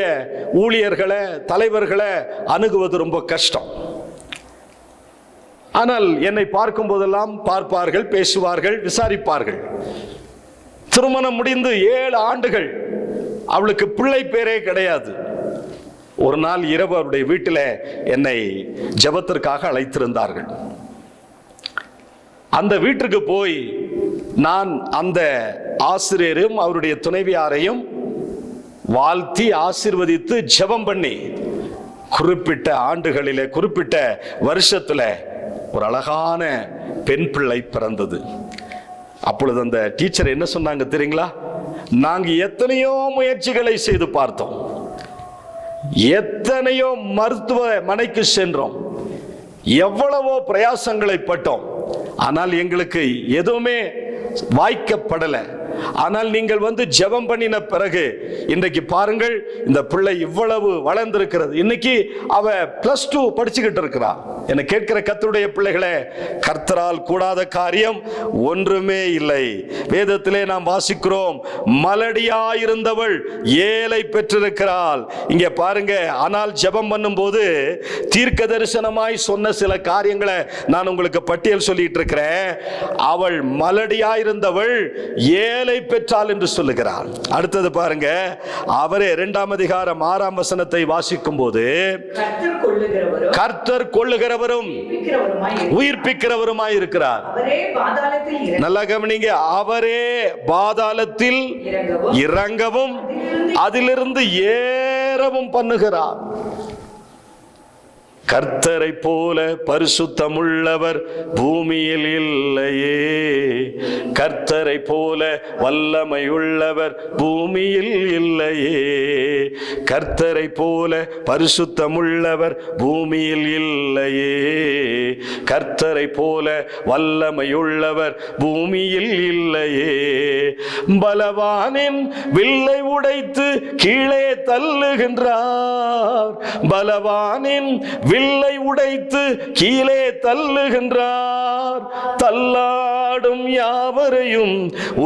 Speaker 2: ஊழியர்களை, தலைவர்களை அணுகுவது ரொம்ப கஷ்டம். ஆனால் என்னை பார்க்கும் போதெல்லாம் பார்ப்பார்கள், பேசுவார்கள், விசாரிப்பார்கள். திருமணம் முடிந்து 7 ஆண்டுகள், அவளுக்கு பிள்ளை பேரே கிடையாது. ஒரு நாள் இரவு அவருடைய வீட்டில் என்னை ஜெபத்திற்காக அழைத்திருந்தார்கள். அந்த வீட்டிற்கு போய் நான் அந்த ஆசிரியரையும் அவருடைய துணைவியாரையும் வாழ்த்தி ஆசீர்வதித்து ஜெபம் பண்ணி, குறிப்பிட்ட ஆண்டுகளிலே, குறிப்பிட்ட வருஷத்துல ஒரு அழகான பெண் பிள்ளை பிறந்தது. அப்பொழுது அந்த டீச்சர் என்ன சொன்னாங்க தெரியுங்களா? நாங்க எத்தனையோ முயற்சிகளை செய்து பார்த்தோம், எத்தனையோ மருத்துவமனைக்கு சென்றோம், எவ்வளவோ பிரயாசங்களை பட்டோம், ஆனால் எங்களுக்கு எதுவுமே வாய்க்கப்படல. ஆனால் நீங்கள் வந்து ஜெபம் பண்ணின பிறகு இன்றைக்கு பாருங்கள், இந்த பிள்ளை இவ்வளவு வளர்ந்திருக்கிறது. இன்னைக்கு அவ +2 படிச்சுக்கிட்டு இருக்கிறா. என்னை கேட்கிற கர்த்தருடைய பிள்ளைகளே, கர்த்தரால் கூடாத காரியம் ஒன்றுமே இல்லை. வேதத்திலே நாம் வாசிக்கிறோம், மலடியாயிருந்தவள் ஏழை பெற்றிருக்கிறாள். இங்க பாருங்க, ஆனால் ஜெபம் பண்ணும் போது தீர்க்க தரிசனமாய் சொன்ன சில காரியங்களை நான் உங்களுக்கு பட்டியல் சொல்லிட்டு இருக்கிறேன். அவள் மலடியாயிருந்தவள் ஏழை பெற்றாள் என்று சொல்லுகிறாள். அடுத்தது பாருங்க, அவரே 2ஆம் அதிகாரம் 6ஆம் வசனத்தை வாசிக்கும் போது, கர்த்தர் கொள்ளுகிறவரும் உயிர்ப்பிக்கிறவருமாய் இருக்கிறார். நல்லா கவனிங்க, அவரே பாதாளத்தில் இறங்கவும் அதிலிருந்து ஏறவும் பண்ணுகிறார். கர்த்தரை போல பரிசுத்தமுள்ளவர் பூமியில் இல்லையே, கர்த்தரை போல வல்லமை உள்ளவர் பூமியில் இல்லையே, கர்த்தரை போல பரிசுத்தமுள்ளவர் பூமியில் இல்லையே, கர்த்தரை போல வல்லமை உள்ளவர் பூமியில் இல்லையே. பலவானின் வில்லை உடைத்து கீழே தள்ளுகின்றார், பலவானின் வில்லை உடைத்து கீழே தள்ளுகின்றார், தள்ளாடும் யாவரையும்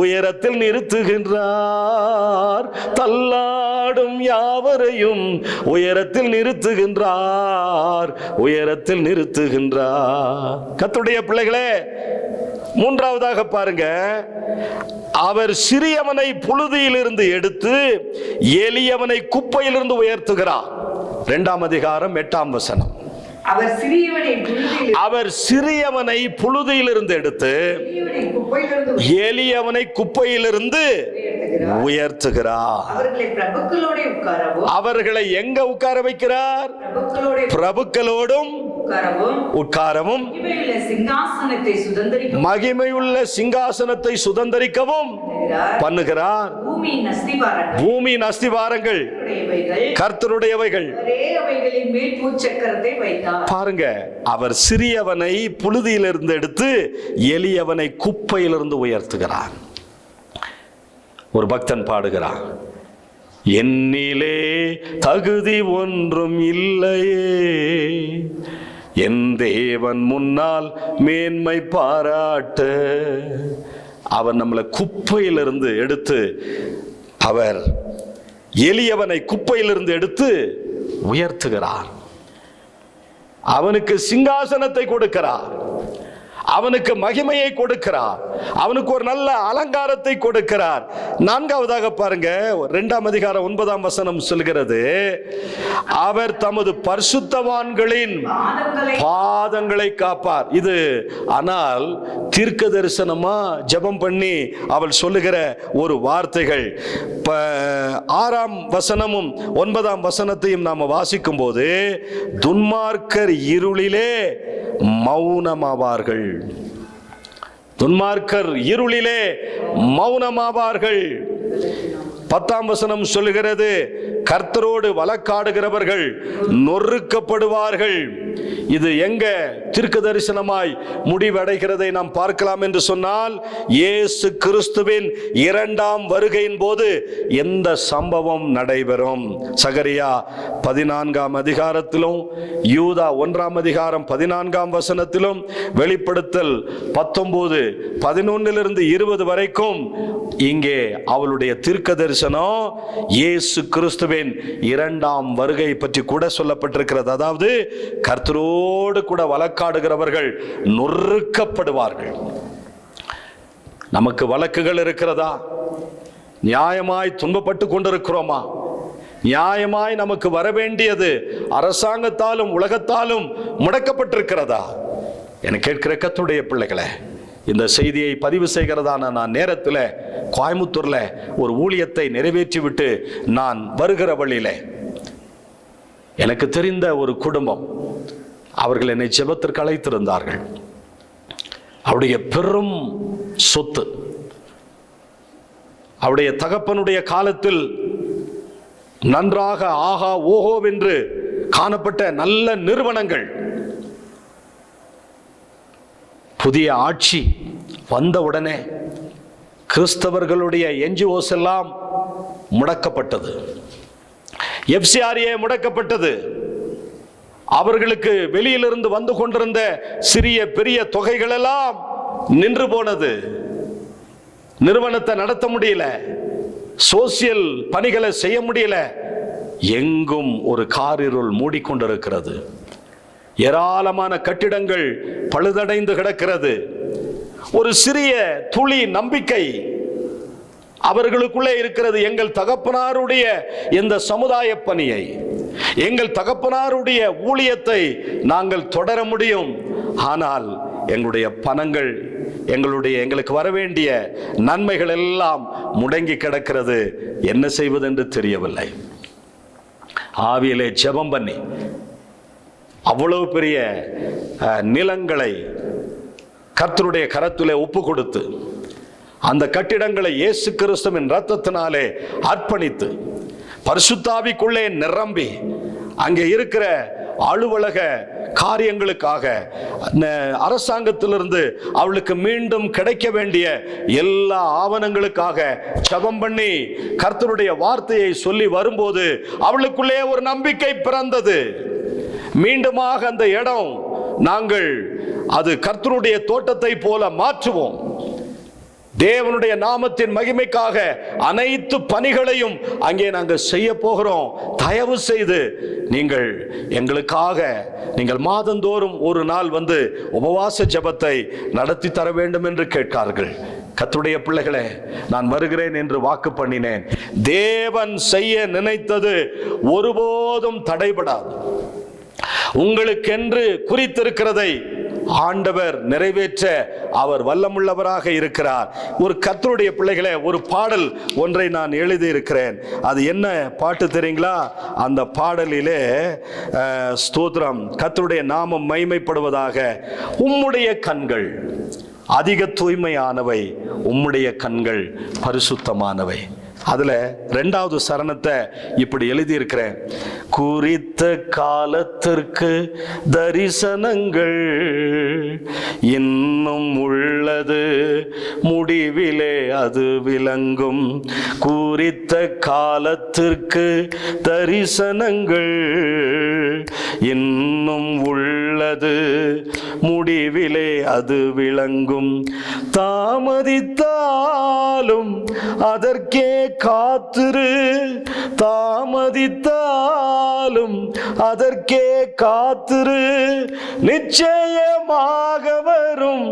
Speaker 2: உயரத்தில் நிறுத்துகின்றார், தள்ளாடும் யாவரையும் உயரத்தில் நிறுத்துகின்றார், உயரத்தில் நிறுத்துகின்றார். கர்த்தருடைய பிள்ளைகளே, மூன்றாவதாக பாருங்க, அவர் சிறியவனை புழுதியிலிருந்து எடுத்து எளியவனை குப்பையிலிருந்து உயர்த்துகிறார். 2ஆம் அதிகாரம் 8ஆம் வசனம். அவர் சிறியவனை புழுதியிலிருந்து எடுத்து எளியவனை குப்பையிலிருந்து உயர்த்துகிறார். அவர்களை எங்க உட்கார வைக்கிறார்? பிரபுக்களோடும் உட்காரவும் மகிமையுள்ள சிங்காசனத்தை சுதந்தரிக்கவும் பண்ணுகிறார். பூமியின் அஸ்திவாரங்கள் கர்த்தருடையவைகள். பாருங்க, அவர் சிறியவனை புழுதியிலிருந்து எடுத்து எளியவனை குப்பையிலிருந்து உயர்த்துகிறார். ஒரு பக்தன் பாடுகிறான், என்னிலே தகுதி ஒன்றும் இல்லையே, என் தேவன் முன்னால் மேன்மை பாராட்ட. அவர் நம்மளை குப்பையிலிருந்து எடுத்து, அவர் எளியவனை குப்பையிலிருந்து எடுத்து உயர்த்துகிறார். அவனுக்கு சிங்காசனத்தை கொடுக்கிறார், அவனுக்கு மகிமையை கொடுக்கிறார், அவனுக்கு ஒரு நல்ல அலங்காரத்தை கொடுக்கிறார். 4ஆவதாக பாருங்க, 2ஆம் அதிகாரம் 9ஆம் வசனம் சொல்கிறது, அவர் தமது பரிசுத்தவான்களின் பாதங்களை காப்பார். இது ஆனால் தீர்க்க தரிசனமா ஜெபம் பண்ணி அவள் சொல்லுகிற ஒரு வார்த்தைகள். 6ஆம் வசனமும் 9ஆம் வசனத்தையும் நாம வாசிக்கும் போது, துன்மார்க்கர் இருளிலே மௌனமாவார்கள், துன்மார்க்கர் இருளிலே மௌனமாவார்கள். 10ஆம் வசனம் சொல்லுகிறது, கர்த்தரோடு வழக்காடுகிறவர்கள் நொறுக்கப்படுவார்கள். இது எங்க தீர்க்க தரிசனமாய் முடிவடைகிறதை நாம் பார்க்கலாம் என்று சொன்னால், இயேசு கிறிஸ்துவின் 2ஆம் வருகையின் போது எந்த சம்பவம் நடைபெறும்? சகரியா 14ஆம் அதிகாரத்திலும், யூதா 1ஆம் அதிகாரம் 14ஆம் வசனத்திலும், வெளிப்படுத்தல் 19 11 20 வரைக்கும் இங்கே அவளுடைய தீர்க்க தரிசனம் இயேசு கிறிஸ்துவின் 2ஆம் வருகை பற்றி கூட சொல்லப்பட்டிருக்கிறது. அதாவது கர்த்தரோடு கூட வழக்காடுகிறவர்கள் நொறுக்கப்படுவார்கள். நமக்கு வழக்குகள் இருக்கிறதா? நியாயமாய் துன்பப்பட்டு கொண்டிருக்கிறோமா? நியாயமாய் நமக்கு வரவேண்டியது அரசாங்கத்தாலும் உலகத்தாலும் முடக்கப்பட்டிருக்கிறதா? என கேட்கிற கர்த்தருடைய பிள்ளைகளே, இந்த செய்தியை பதிவு செய்கிறதான நான் நேரத்தில் கோயம்புத்தூர்ல ஒரு ஊழியத்தை நிறைவேற்றி விட்டு நான் வருகிற வழியில எனக்கு தெரிந்த ஒரு குடும்பம், அவர்கள் என்னை ஜெபத்திற்கு அழைத்திருந்தார்கள். அவருடைய பெரும் சொத்து, அவருடைய தகப்பனுடைய காலத்தில் நன்றாக ஆகா ஓஹோவென்று காணப்பட்ட நல்ல நிறுவனங்கள், புதிய ஆட்சி வந்தவுடனே கிறிஸ்தவர்களுடைய என்ஜிஓஸ் எல்லாம் முடக்கப்பட்டது, எஃப்சிஆர்ஏ முடக்கப்பட்டது. அவர்களுக்கு வெளியிலிருந்து வந்து கொண்டிருந்த சிறிய பெரிய தொகைகள் எல்லாம் நின்று போனது. நிறுவனத்தை நடத்த முடியல, சோசியல் பணிகளை செய்ய முடியல. எங்கும் ஒரு காரிருள் மூடிக்கொண்டிருக்கிறது. ஏராளமான கட்டிடங்கள் பழுதடைந்து கிடக்கிறது. ஒரு சிறிய துளி நம்பிக்கை அவர்களுக்குள்ளே இருக்கிறது. எங்கள் தகப்பனாருடைய இந்த சமுதாய பணியை, எங்கள் தகப்பனாருடைய ஊழியத்தை நாங்கள் தொடர முடியும். ஆனால் எங்களுடைய பணங்கள், எங்களுக்கு வர வேண்டிய நன்மைகள் எல்லாம் முடங்கி கிடக்கிறது. என்ன செய்வது என்று தெரியவில்லை. ஆவியிலே ஜெபம் பண்ணி அவ்வளவு பெரிய நிலங்களை கர்த்தருடைய கரத்திலே ஒப்பு கொடுத்து அந்த கட்டிடங்களை இயேசு கிறிஸ்துவின் இரத்தத்தினாலே அர்ப்பணித்து பரிசுத்தாவிக்குள்ளே நிரம்பி அங்கே இருக்கிற அலுவலக காரியங்களுக்காக அரசாங்கத்திலிருந்து அவளுக்கு மீண்டும் கிடைக்க வேண்டிய எல்லா ஆவணங்களுக்காக ஜெபம் பண்ணி கர்த்தருடைய வார்த்தையை சொல்லி வரும்போது அவளுக்குள்ளே ஒரு நம்பிக்கை பிறந்தது. மீண்டுமாக அந்த இடம் நாங்கள் அது கர்த்தருடைய தோட்டத்தை போல மாற்றுவோம். தேவனுடைய நாமத்தின் மகிமைக்காக அனைத்து பணிகளையும் அங்கே நாங்கள் செய்ய போகிறோம். தயவு செய்து நீங்கள் எங்களுக்காக நீங்கள் மாதந்தோறும் ஒரு நாள் வந்து உபவாச ஜெபத்தை நடத்தி தர வேண்டும் என்று கேட்கார்கள். கர்த்தருடைய பிள்ளைகளே, நான் வருகிறேன் என்று வாக்கு பண்ணினேன். தேவன் செய்ய நினைத்தது ஒருபோதும் தடைபடாது. உங்களுக்கென்று குறித்திருக்கிறதை ஆண்டவர் நிறைவேற்ற அவர் வல்லமுள்ளவராக இருக்கிறார். ஒரு கர்த்தருடைய பிள்ளைகளே, ஒரு பாடல் ஒன்றை நான் எழுதி இருக்கிறேன். அது என்ன பாட்டு தெரியுங்களா? அந்த பாடலிலே ஸ்தோத்திரம், கர்த்தருடைய நாமம் மகிமைப்படுவதாக. உம்முடைய கண்கள் அதிக தூய்மையானவை, உம்முடைய கண்கள் பரிசுத்தமானவை. அதுல 2வது சரணத்தை இப்படி எழுதி இருக்கிறேன். குறித்த காலத்திற்கு தரிசனங்கள் இன்னும் உள்ளது, முடிவிலே அது விளங்கும். குறித்த காலத்திற்கு தரிசனங்கள் இன்னும் உள்ளது, முடிவிலே அது விளங்கும். தாமதித்தாலும் அதற்கே காத்திரு, தாமதித்தாலும் அதற்கே காத்திரு, நிச்சயமாக வரும்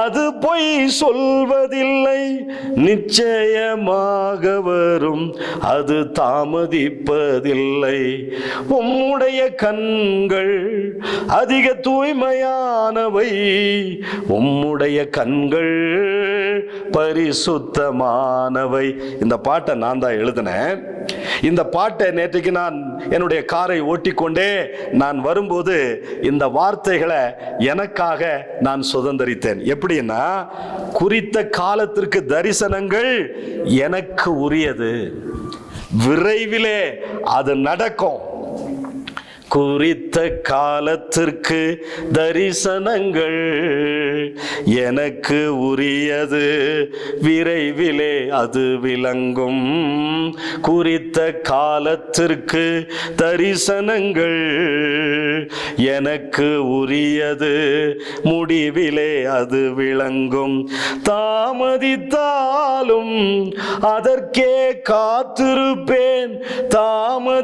Speaker 2: அது பொய் சொல்வதில்லை, நிச்சயமாக வரும் அது தாமதிப்பதில்லை. உம்முடைய கண்கள் அதிக தூய்மையானவை, உம்முடைய கண்கள் பரிசுத்தமானவை. இந்த பாட்டை நான் தான் எழுதினேன். இந்த பாட்டை நேற்றைக்கு நான் என்னுடைய காரை ஓட்டிக்கொண்டே நான் வரும்போது இந்த வார்த்தைகளை எனக்காக நான் சுதந்தரித்தேன். எப்படின்னா, குறித்த காலத்திற்கு தரிசனங்கள் எனக்கு உரியது, விரைவிலே அது நடக்கும். குறித்த காலத்திற்கு தரிசனங்கள் எனக்கு உரியது, விரைவிலே அது விளங்கும். குறித்த காலத்திற்கு தரிசனங்கள் எனக்கு உரியது, முடிவிலே அது விளங்கும். தாமதித்தாலும் அதற்கே காத்திருப்பேன், தாமதித்தாலும்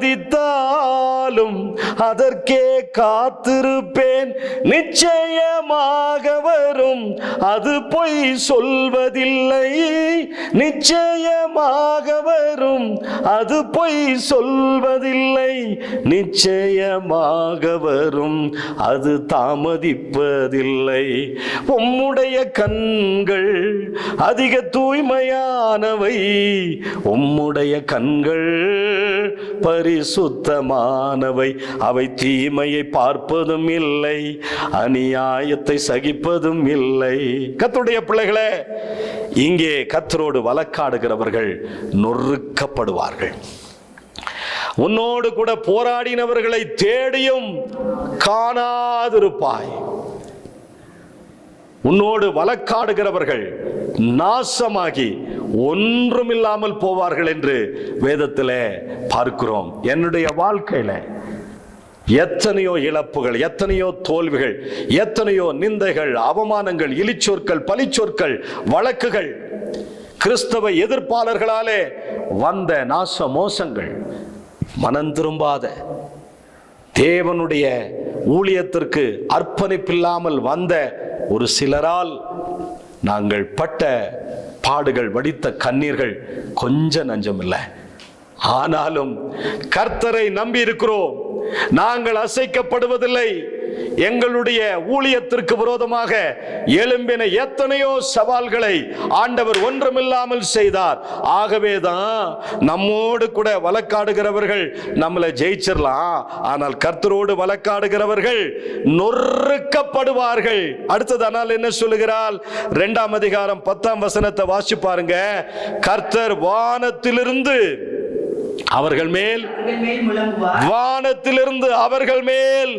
Speaker 2: அதற்கே காத்திருப்பேன், நிச்சயமாக வரும் அது பொய் சொல்வதில்லை, நிச்சயமாக வரும் அது பொய் சொல்வதில்லை, நிச்சயமாக வரும் அது தாமதிப்பதில்லை. உம்முடைய கண்கள் அதிக தூய்மையானவை, உம்முடைய கண்கள் பரிசுத்தமானவை, அவை தீமையை பார்ப்பதும் இல்லை, அநியாயத்தை சகிப்பதும் இல்லை. கர்த்தருடைய பிள்ளைகளே, இங்கே கர்த்தரோடு வழக்காடுகிறவர்கள் நொறுக்கப்படுவார்கள். உன்னோடு கூட போராடினவர்களை தேடியும் காணாதிருப்பாய். உன்னோடு வழக்காடுகிறவர்கள் நாசமாகி ஒன்றுமில்லாமல் போவார்கள் என்று வேதத்திலே பார்க்கிறோம். என்னுடைய வாழ்க்கையில எத்தனையோ இழப்புகள், எத்தனையோ தோல்விகள், எத்தனையோ நிந்தைகள், அவமானங்கள், இழிச்சொற்கள், பழிச்சொற்கள், வழக்குகள், கிறிஸ்தவ எதிர்ப்பாளர்களாலே வந்த நாச மோசங்கள், மனம் திரும்பாத தேவனுடைய ஊழியத்திற்கு அர்ப்பணிப்பில்லாமல் வந்த ஒரு சிலரால் நாங்கள் பட்ட பாடுகள், வடித்த கண்ணீர்கள் கொஞ்சம் நஞ்சமில்லை. ஆனாலும் கர்த்தரை நம்பி இருக்கிறோம். நாங்கள் அசைக்கப்படுவதில்லை. எங்களுடைய ஊழியத்திற்கு விரோதமாக எழும்பின எத்தனையோ சவால்களை ஆண்டவர் ஒன்றுமில்லாமல் செய்தார். ஆகவேதான் நம்மோடு கூட வழக்காடுகிறவர்கள் நம்மளை ஜெயிச்சிடலாம், ஆனால் கர்த்தரோடு வழக்காடுகிறவர்கள் நொறுக்கப்படுவார்கள். அடுத்தது ஆனால் என்ன சொல்லுகிறார்? 2ஆம் அதிகாரம் 10ஆம் வசனத்தை வாசி பாருங்க. கர்த்தர் வானத்திலிருந்து அவர்கள் மேல், வானத்திலிருந்து அவர்கள் மேல்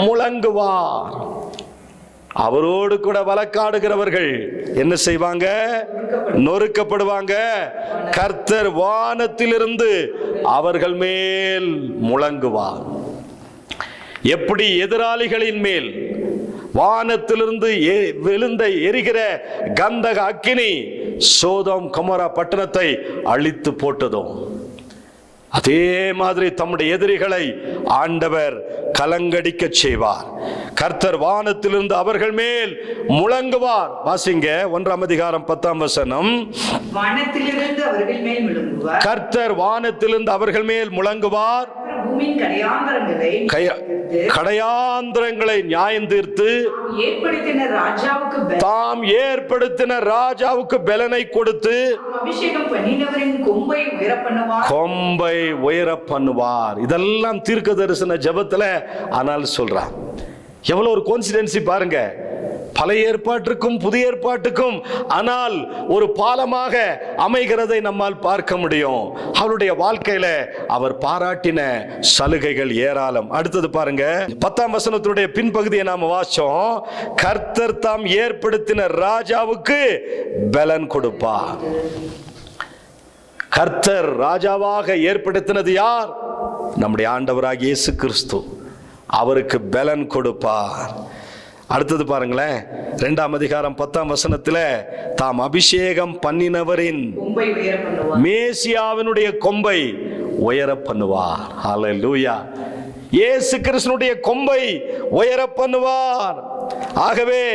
Speaker 2: முழங்குவார். அவரோடு கூட வழக்காடுகிறவர்கள் என்ன செய்வாங்க? நொறுக்கப்படுவாங்க. கர்த்தர் வானத்திலிருந்து அவர்கள் மேல் முழங்குவார். எப்படி எதிராளிகளின் மேல் வானத்திலிருந்து விழுந்த எரிகிற கந்தக அக்கினி சோதோம் கொமோரா பட்டணத்தை அழித்து போட்டதோ, அதே மாதிரி தம்முடைய எதிரிகளை ஆண்டவர் கலங்கடிக்க செய்வார். கர்த்தர் வானத்திலிருந்து அவர்கள் மேல் முழங்குவார். வாசிங்க 1ஆம் அதிகாரம் 10ஆம் வசனம்.
Speaker 3: வானத்திலிருந்து அவர்கள் மேல் முழங்குவார்.
Speaker 2: கர்த்தர் வானத்திலிருந்து அவர்கள் மேல் முழங்குவார். கடையாந்திரங்களை நியாயம் தீர்த்து தாம் ஏற்படுத்தின ராஜாவுக்கு பலனை கொடுத்து கொம்பை உயர பண்ணுவார். இதெல்லாம் தீர்க்க தரிசன ஜெபத்துல. ஆனால் சொல்றான், எவ்வளவு ஒரு கோயின்சிடென்சி பாருங்க. பழைய ஏற்பாட்டுக்கும் புதிய ஏற்பாட்டுக்கும் ஆனால் ஒரு பாலமாக அமைகிறதை நம்மால் பார்க்க முடியும். அவருடைய வாழ்க்கையில அவர் பாராட்டின சலுகைகள் ஏராளம். அடுத்தது பாருங்க, 10ஆம் வசனத்துடைய பின்பகுதியை நாம வாசிச்சோம். கர்த்தர் தாம் ஏற்படுத்தின ராஜாவுக்கு பலன் கொடுப்பார். கர்த்தர் ராஜாவாக ஏற்படுத்தினது யார்? நம்முடைய ஆண்டவராகிய இயேசு கிறிஸ்து. அவருக்கு பலன் கொடுப்பார். அடுத்தது பாருங்களேன், 2ஆம் அதிகாரம் 10ஆம் வசனத்துல தாம் அபிஷேகம் பண்ணினவரின் மேசியாவினுடைய கொம்பை உயர பண்ணுவார். ஹல்லேலூயா. இயேசு கிறிஸ்துனுடைய கொம்பை உயர பண்ணுவார். ஆகவே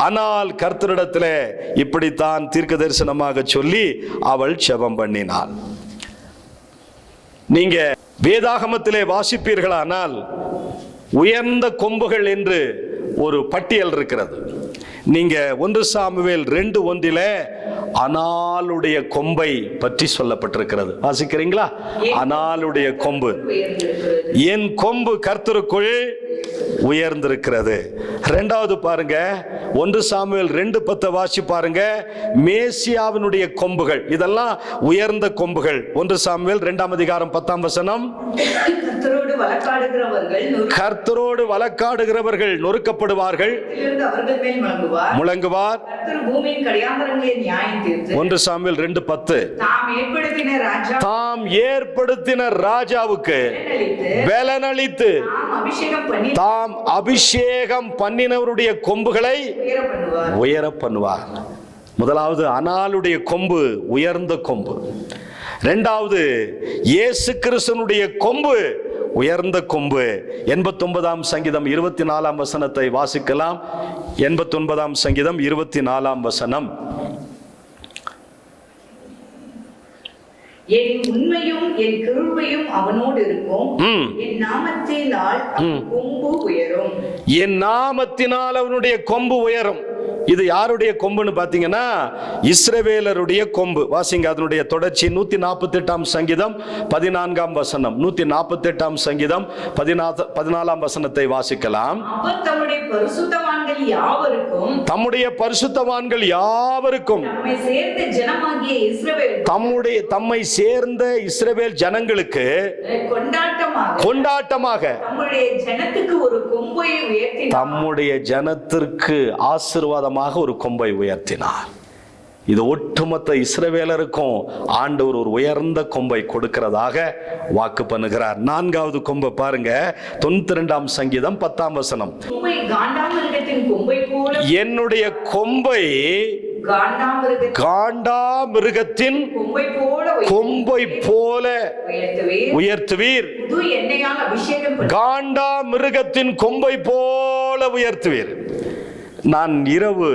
Speaker 2: ஆனால் கர்த்தரிடத்திலே இப்படித்தான் தீர்க்க தரிசனமாக சொல்லி அவள் ஜெபம் பண்ணினாள். நீங்க வேதாகமத்திலே வாசிப்பீர்களானால் உயர்ந்த கொம்புகள் என்று ஒரு பட்டியல் இருக்கிறது. நீங்க 1 சாமுவேல் 2:1 அனாளுடைய கொம்பை பற்றி சொல்லப்பட்டிருக்கிறது. வாசிக்கிறீங்களா? அனாளுடைய கொம்பு, என் கொம்பு கர்த்தருக்குள் உயர்ந்திருக்கிறது. 2வது பாருங்க, 1 சாமுவேல் 2:10 வாசி பாருங்க. மேசியாவினுடைய கொம்புகள், இதெல்லாம் உயர்ந்த கொம்புகள். 1 சாமுவேல் 2ஆம் அதிகாரம் 10ஆம் வசனம். கர்த்தரோடு வழக்காடுகிறவர்கள் நொறுக்கப்படுவார்கள், முழங்குவார். 1 சாமுவேல் 2:10 தாம் ஏற்படுத்தின ராஜாவுக்கு பலனளித்து தாம் அபிஷேகம் பண்ணினவருடைய கொம்புகளை உயர பண்ணுவார். முதலாவது அனாளுடைய கொம்பு உயர்ந்த கொம்பு. 2வது இயேசு கிறிஸ்துனுடைய கொம்பு உயர்ந்த கொம்பு. 89ஆம் சங்கீதம் 24ஆம் வசனத்தை வாசிக்கலாம். 89ஆம் சங்கீதம் 24ஆம் வசனம்.
Speaker 3: என் உண்மையும் என் கிருபையும் அவனோடு இருக்கும், என் நாமத்தினால் கொம்பு உயரும்.
Speaker 2: என் நாமத்தினால் அவனுடைய கொம்பு உயரும். இது யாருடைய கொம்புன்னு பாத்தீங்கன்னா இஸ்ரவேலருடைய கொம்பு. வாசிங்க அதனுடைய தொடர்ச்சி 148ஆம் சங்கீதம் 14ஆம் வசனம். 148ஆம் சங்கீதம் 14ஆம் வசனத்தை வாசிக்கலாம்.
Speaker 3: தம்முடைய பரிசுத்தவான்கள் யாவருக்கும்
Speaker 2: தம்மை சேர்ந்த இஸ்ரவேல் ஜனங்களுக்கு கொண்டாட்டமாக தம்முடைய ஜனத்திற்கு ஆசீர்வாதமாக ஒரு கொம்பை உயர்த்தினார். இது ஒட்டுமொத்த இஸ்ரவேலருக்கும் ஆண்டவர் ஒரு உயர்ந்த கொம்பை கொடுக்கிறதாக வாக்கு பண்ணுகிறார். 4வது கொம்பை பாருங்க, 92ஆம் சங்கீதம் 10ஆம் வசனம். என்னுடைய கொம்பை காண்டாமிருகத்தின் கொம்பை போல உயர்த்துவீர். காண்டாமிருகத்தின் கொம்பை போல உயர்த்துவீர். நான் இரவு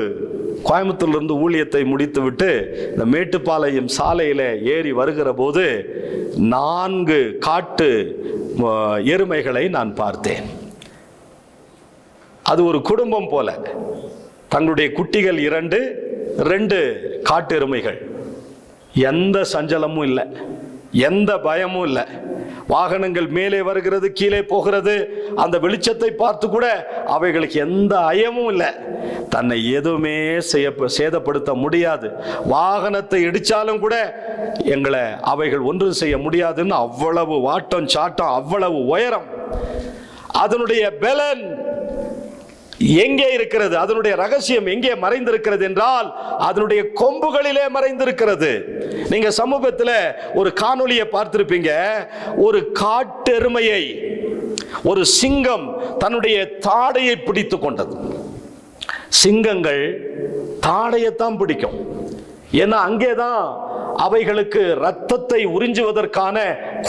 Speaker 2: கோயம்புத்தூர்லேருந்து ஊழியத்தை முடித்துவிட்டு இந்த மேட்டுப்பாளையம் சாலையில் ஏறி வருகிற போது 4 காட்டு எருமைகளை நான் பார்த்தேன். அது ஒரு குடும்பம் போல. தங்களுடைய குட்டிகள் 2 காட்டு எருமைகள். எந்த சஞ்சலமும் இல்லை, எந்த பயமும் இல்லை. வாகனங்கள் மேலே வருகிறது, கீழே போகிறது. அந்த வெளிச்சத்தை பார்த்து கூட அவைகளுக்கு எந்த ஐயமும் இல்லை. தன்னை எதுவுமே சேதப்படுத்த முடியாது. வாகனத்தை இடிச்சாலும் கூட எங்களை அவைகள் ஒன்றும் செய்ய முடியாதுன்னு அவ்வளவு வாட்டம் சாட்டம், அவ்வளவு உயரம். அதனுடைய பலன் எங்கே இருக்கிறது? அதனுடைய ரகசியம் எங்கே மறைந்திருக்கிறது என்றால் அதனுடைய கொம்புகளிலே மறைந்திருக்கிறது. நீங்க சமூகத்தில் ஒரு காணொளியை பார்த்திருப்பீங்க. ஒரு காட்டெருமையை ஒரு சிங்கம் தன்னுடைய தாடையை பிடித்து கொண்டது. சிங்கங்கள் தாடையத்தான் பிடிக்கும். ஏன்னா அங்கேதான் அவைகளுக்கு இரத்தத்தை உறிஞ்சுவதற்கான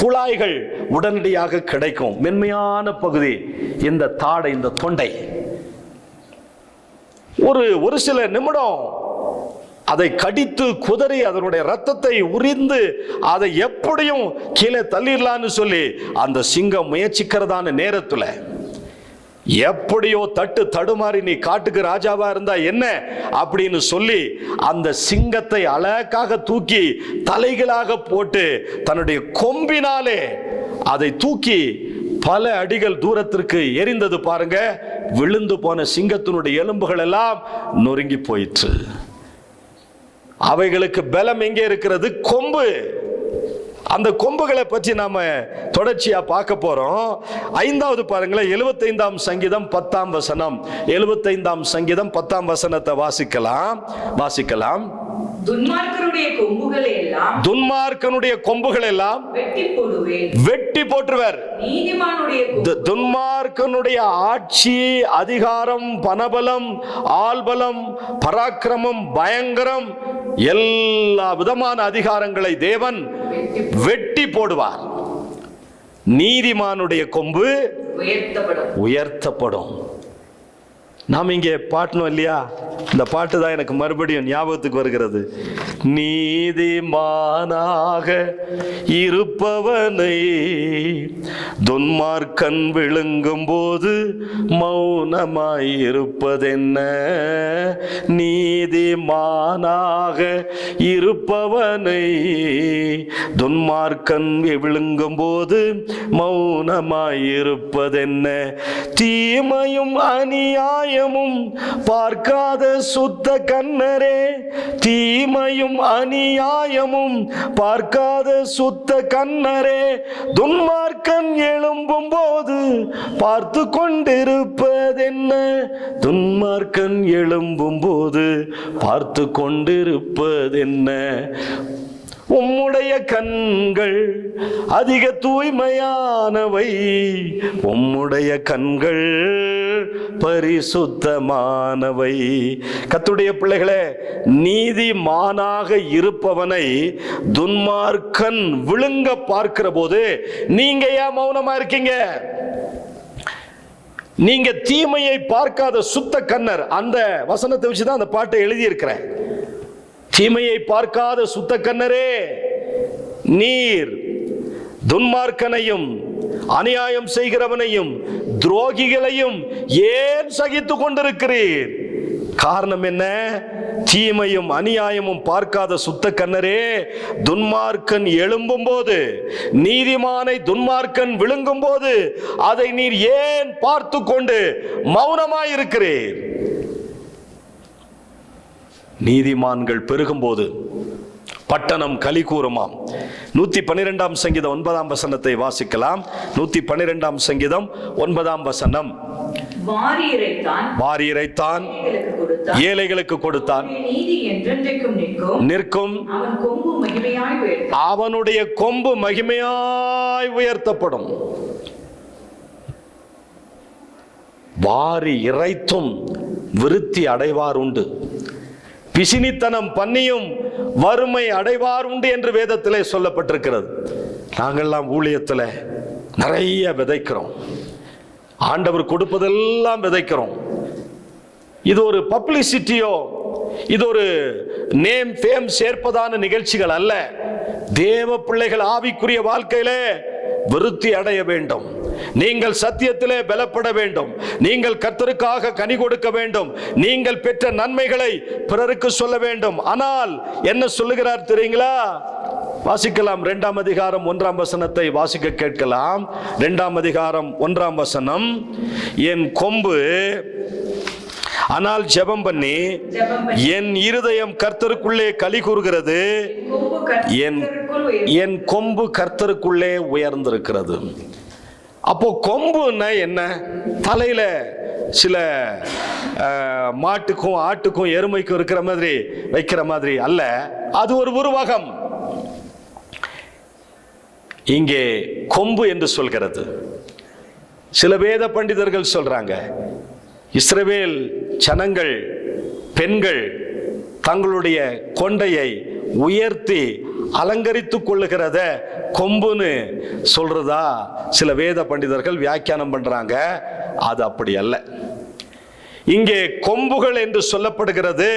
Speaker 2: குழாய்கள் உடனடியாக கிடைக்கும். மென்மையான பகுதி இந்த தாடை, இந்த தொண்டை. ஒரு சில நிமிடம் அதை கடித்து குதறி அதனுடைய ரத்தத்தை உறிந்து அதை எப்படியும் கீழே தள்ளிடலான்னு சொல்லி அந்த சிங்கம் முயற்சிக்கிறதான நேரத்துல எப்படியோ தடுமாறி நீ காட்டுக்கு ராஜாவா இருந்தா என்ன அப்படின்னு சொல்லி அந்த சிங்கத்தை அழகாக தூக்கி தலைகளாக போட்டு தன்னுடைய கொம்பினாலே அதை தூக்கி பல அடிகள் தூரத்திற்கு எரிந்தது பாருங்க. விழுந்து போன சிங்கத்தினுடைய எலும்புகள் எல்லாம் நொறுங்கி போயிற்று. அவைகளுக்கு பலம் எங்கே இருக்கிறது? கொம்பு. அந்த கொம்புகளை பற்றி நாம தொடர்ச்சியா பார்க்க போறோம். 5வது பாருங்களேன், 75ஆம் சங்கீதம் 10ஆம் வசனம். 75ஆம் சங்கீதம் 10ஆம் வசனத்தை வாசிக்கலாம்.
Speaker 3: துன்மார்க்கனுடைய கொம்புகள் எல்லாம் வெட்டி போட்டுருவர். துன்மார்க்கனுடைய ஆட்சி, அதிகாரம், பணபலம், ஆள்பலம், பராக்கிரமம், பயங்கரம், எல்லா விதமான அதிகாரங்களை தேவன் வெட்டி போடுவார். நீதிமானுடைய கொம்பு உயர்த்தப்படும். நாம் இங்கே பாடணும் இல்லையா? இந்த பாட்டு தான் எனக்கு மறுபடியும் ஞாபகத்துக்கு வருகிறது. நீதிமானாக இருப்பவனை துன்மார்க்கன் விழுங்கும் போது மௌனமாய் இருப்பதென்ன? நீதிமானாக இருப்பவனை துன்மார்க்கன் விழுங்கும் போது மௌனமாய் இருப்பதென்ன? தீமையும் அநியாயமும் பார்க்காத சுத்த கண்ணரே, தீமையும் அநியாயமும் பார்க்காத சுத்த கண்ணரே, துன்மார்க்கன் எழும்பும் போது பார்த்து கொண்டிருப்பதென்ன? துன்மார்க்கன் எழும்பும் போது பார்த்து கொண்டிருப்பதென்ன? உம்முடைய கண்கள் அதிக தூய்மையானவை, உம்முடைய கண்கள் பரிசுத்தமானவை. கர்த்தருடைய பிள்ளைகளே, நீதிமானாக இருப்பவனை துன்மார்க்கன் விழுங்க பார்க்கிற போது நீங்க ஏன் மௌனமா இருக்கீங்க? நீங்க தீமையை பார்க்காத சுத்த கண்ணர். அந்த வசனத்தை வச்சுதான் அந்த பாட்டை எழுதியிருக்கிறேன். தீமையை பார்க்காத சுத்த கண்ணரே, நீர் துன்மார்க்கனையும் அநியாயம் செய்கிறவனையும் துரோகிகளையும் ஏன் சகித்துக் கொண்டிருக்கிறீர்? காரணம் என்ன? தீமையும் அநியாயமும் பார்க்காத சுத்த கண்ணரே, துன்மார்க்கன் எழும்பும் போது, நீதிமானை துன்மார்க்கன் விழுங்கும் போது அதை நீர் ஏன் பார்த்து கொண்டு மௌனமாயிருக்கிறீர்? நீதிமான்கள் பெருகும் போது பட்டணம் களி கூறுமாம். 112ஆம் சங்கீதம் 9ஆம் வசனத்தை வாசிக்கலாம். 112ஆம் சங்கீதம் 9ஆம் வசனம். வாரி இறைத்தான் கொடுத்தான்.
Speaker 2: ஏழைகளுக்கு கொடுத்தான்.
Speaker 3: நீதி என்றென்றைக்கும்
Speaker 2: நிற்கும்.
Speaker 3: அவன் கொம்பு மகிமையாய் உயர்த்தப்படும்.
Speaker 2: அவனுடைய கொம்பு மகிமையாய் உயர்த்தப்படும். வாரி இறைத்தும் விருத்தி அடைவார் உண்டு, பிசினித்தனம் பண்ணியும் வறுமை அடைவார் உண்டு என்று வேதத்திலே சொல்லப்பட்டிருக்கிறது. நாங்கள்லாம் ஊழியத்தில் நிறைய விதைக்கிறோம், ஆண்டவர் கொடுப்பதெல்லாம் விதைக்கிறோம். இது ஒரு பப்ளிசிட்டியோ, இது ஒரு நேம் ஃபேம் சேர்ப்பதான நிகழ்ச்சிகள் அல்ல. தேவ பிள்ளைகள் ஆவிக்குரிய வாழ்க்கையிலே விருத்தி அடைய வேண்டும். நீங்கள் சத்தியத்திலே பலப்பட வேண்டும். நீங்கள் கர்த்தருக்காக கனி கொடுக்க வேண்டும். நீங்கள் பெற்ற நன்மைகளை பிறருக்கு சொல்ல வேண்டும். ஆனால் என்ன சொல்லுகிறார் தெரியுங்களா? வாசிக்கலாம். 2ஆம் அதிகாரம் 1ஆம் வசனத்தை வாசிக்க கேட்கலாம். 2ஆம் அதிகாரம் 1ஆம் வசனம். என் கொம்பு ஆனால் ஜெபம் பண்ணி என் இருதயம் கர்த்தருக்குள்ளே களி கூறுகிறது. என் கொம்பு கர்த்தருக்குள்ளே உயர்ந்திருக்கிறது. அப்போ கொம்புன்னா என்ன? தலையில சில மாட்டுக்கும் ஆட்டுக்கும் எருமைக்கும் இருக்கிற மாதிரி வைக்கிற மாதிரி அல்ல, அது ஒரு உருவகம். இங்கே கொம்பு என்று சொல்கிறது. சில வேத பண்டிதர்கள் சொல்றாங்க, இஸ்ரவேல் ஜனங்கள் பெண்கள் தங்களுடைய கொண்டையை உயர்த்தி அலங்கரித்துக் கொள்ளுகிறத கொம்புன்னு சொல்றதா சில வேத பண்டிதர்கள் வியாக்கியானம் பண்றாங்க. அது அப்படி அல்ல. இங்கே கொம்புகள் என்று சொல்லப்படுகிறது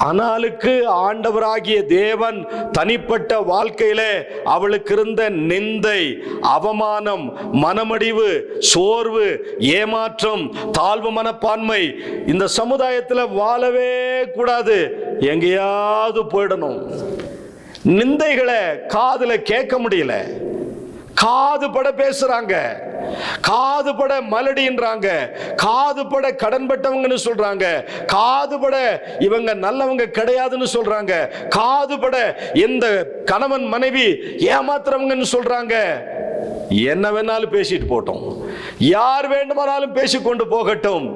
Speaker 2: அனாலுக்கு ஆண்டவராகிய தேவன் தனிப்பட்ட வாழ்க்கையிலே அவளுக்கு இருந்த நிந்தை, அவமானம், மனமடிவு, சோர்வு, ஏமாற்றம், தாழ்வு மனப்பான்மை, இந்த சமுதாயத்தில் வாழவே கூடாது, எங்கேயாவது போயிடணும். நிந்தைகளை காதுல கேட்க முடியல, காது பட பேசுறாங்க, காது பட மலடின்றாங்க, காது பட கடன்பட்டவங்கன்னு சொல்றாங்க, காது பட இவங்க நல்லவங்க கிடையாதுன்னு சொல்றாங்க, காது பட எந்த கணவன் மனைவி ஏமாத்துறவங்கன்னு சொல்றாங்க. என்ன வேணாலும் பேசிட்டு போட்டோம், யார் வேண்டுமானாலும் பேசிக்கொண்டு போகட்டும்.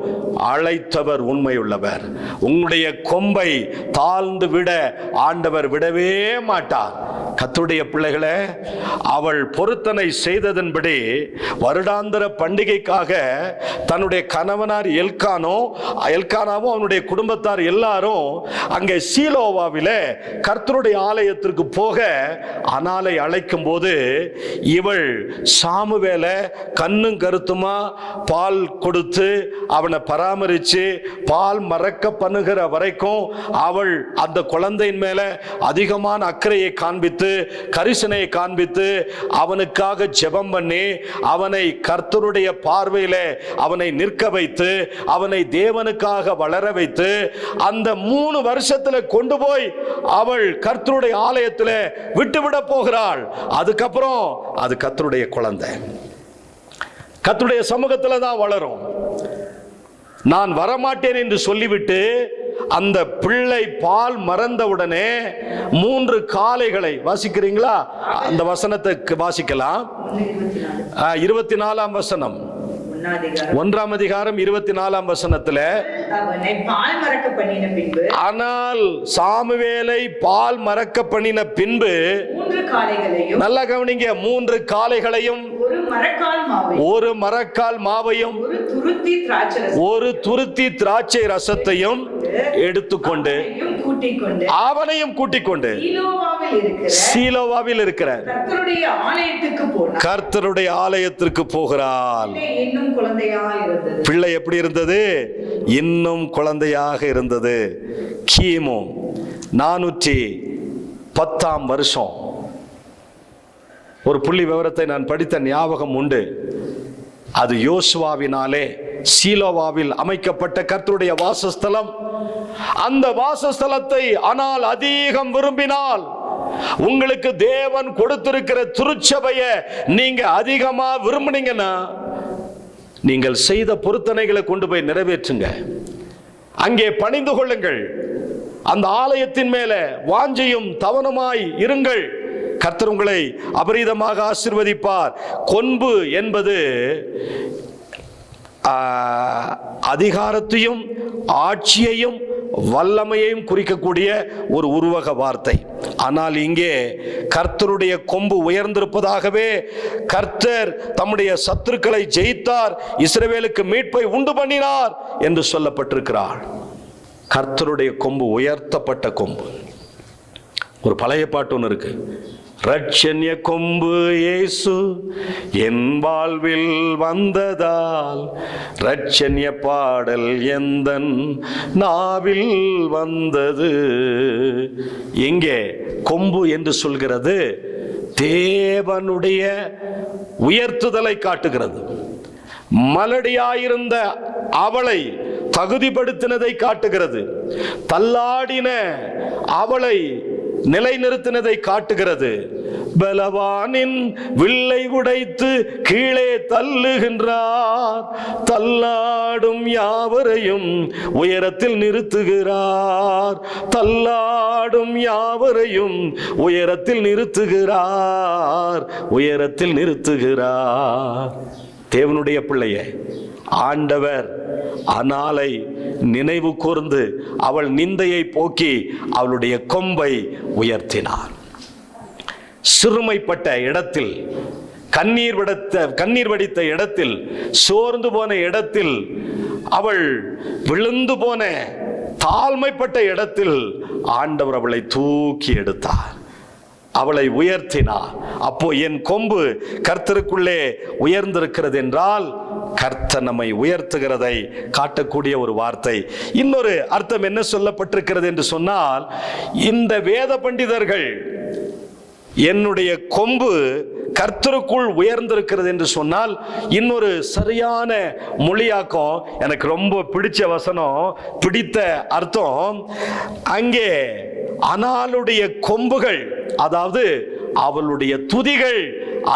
Speaker 2: அழைத்தவர் உண்மையுள்ளவர். உங்களுடைய கொம்பை தாழ்ந்து விட ஆண்டவர் விடவே மாட்டார். கர்த்தருடைய பிள்ளைகளே, அவள் பொருத்தனை வருடாந்திர பண்டிகைக்காக தன்னுடைய கணவனார் எல்கானாவும் அவனுடைய குடும்பத்தார் எல்லாரும் அங்கே சீலோவாவிலே கர்த்தருடைய ஆலயத்திற்கு போக அனாலை அழைக்கும் போது இவள் சாமுவேலை கண்ணும் கருத்துமா பால் கொடுத்து அவனை பராமரித்து பால் மறக்க பண்ணுகிற வரைக்கும் அவள் அந்த குழந்தையின் மேல அதிகமான அக்கறையை காண்பித்து கரிசனையை காண்பித்து அவனுக்காக ஜெபம் பண்ணி அவனை கர்த்தருடைய பார்வையில அவனை நிற்க வைத்து அவனை தேவனுக்காக வளர வைத்து அந்த 3 வருஷத்துல கொண்டு போய் அவள் கர்த்தருடைய ஆலயத்தில் விட்டுவிட போகிறாள். அதுக்கப்புறம் அது கர்த்தருடைய குழந்தை கர்த்தருடைய சமூகத்தில் தான் வளரும். நான் வரமாட்டேன் என்று சொல்லிவிட்டு அந்த பிள்ளை பால் மறந்தவுடனே 3 காளைகளை வாசிக்கிறீங்களா? அந்த வசனத்தை வாசிக்கலாம். 24ஆம் வசனம், 1ஆம் அதிகாரம் 24ஆம் வசனத்துல, ஆனால் சாமுவேலை பால் மறக்க பண்ணின பின்பு நல்லா கவனிங்க, 3 காளைகளையும் ஒரு மரக்கால் மாவையும் ஒரு துருத்தி திராட்சை ரசத்தையும் எடுத்துக்கொண்டு அவனையும் கூட்டிக் கொண்டு சீலோவாவில் இருக்கிற கர்த்தருடைய ஆலயத்திற்கு போகிறாள். பிள்ளை எப்படி இருந்தது? இன்னும் குழந்தையாக இருந்தது. கிமு 410ஆம் வருஷம். ஒரு புள்ளி விவரத்தை நான் படித்த ஞாபகம் உண்டு. அது யோசுவாவினாலே சீலோவாவில் அமைக்கப்பட்ட கர்த்தருடைய வாசஸ்தலம். அந்த வாசஸ்தலத்தை ஆனால் அதிகம் விரும்பினால் உங்களுக்கு தேவன் கொடுத்திருக்கிற திருச்சபைய நீங்க அதிகமா விரும்புனீங்கன்னா நீங்கள் செய்த பொருத்தனைகளை கொண்டு போய் நிறைவேற்றுங்க. அங்கே பணிந்து கொள்ளுங்கள். அந்த ஆலயத்தின் மேல வாஞ்சையும் தவனமாய் இருங்கள். கர்த்தர் உங்களை அபரீதமாக ஆசீர்வதிப்பார். கொம்பு என்பது அதிகாரத்தையும் ஆட்சியையும் வல்லமையையும் குறிக்கக்கூடிய ஒரு உருவக வார்த்தை. ஆனால் இங்கே கர்த்தருடைய கொம்பு உயர்ந்திருப்பதாகவே, கர்த்தர் தம்முடைய சத்துருக்களை ஜெயித்தார், இஸ்ரவேலுக்கு மீட்பை உண்டு பண்ணினார் என்று சொல்லப்பட்டிருக்கிறார். கர்த்தருடைய கொம்பு உயர்த்தப்பட்ட கொம்பு. ஒரு பழைய பாட்டு ஒன்று இருக்கு, ரட்சண்ய கொம்பு இயேசு என் வாழ்வில் வந்ததால், ரட்சண்ய பாடல் எந்தன் நாவில் வந்தது. இங்கே கொம்பு என்று சொல்கிறது தேவனுடைய உயர்த்துதலை காட்டுகிறது. மலடியாயிருந்த அவளை தகுதிப்படுத்தினதை காட்டுகிறது. தள்ளாடின அவளை நிலைநிறுத்தினதை காட்டுகிறது. பலவானின் வில்லை உடைத்து கீழே தள்ளுகின்றார், தள்ளாடும் யாவரையும் உயரத்தில் நிறுத்துகிறார், தள்ளாடும் யாவரையும் உயரத்தில் நிறுத்துகிறார், உயரத்தில் நிறுத்துகிறார். தேவனுடைய பிள்ளையே, ஆண்டவர் அனாலை நினைவு கூர்ந்து அவள் நிந்தையை போக்கி அவளுடைய கொம்பை உயர்த்தினார். சிறுமைப்பட்ட இடத்தில், கண்ணீர் வடித்த இடத்தில், சோர்ந்து போன இடத்தில், அவள் விழுந்து போன தாழ்மைப்பட்ட இடத்தில் ஆண்டவர் அவளை தூக்கி எடுத்தார், அவளை உயர்த்தினார். அப்போ என் கொம்பு கர்த்தருக்குள்ளே உயர்ந்திருக்கிறது என்றால் கர்த்தர் நம்மை உயர்த்துகிறதை காட்டக்கூடிய ஒரு வார்த்தை. இன்னொரு அர்த்தம் என்ன சொல்லப்பட்டிருக்கிறது என்று சொன்னால், இந்த வேத பண்டிதர்கள் என்னுடைய கொம்பு கர்த்தருக்குள் உயர்ந்திருக்கிறது என்று சொன்னால், இன்னொரு சரியான மொழியாக்கம், எனக்கு ரொம்ப பிடிச்ச வசனம், பிடித்த அர்த்தம், அங்கே அனாளுடைய கொம்புகள், அதாவது அவளுடைய துதிகள்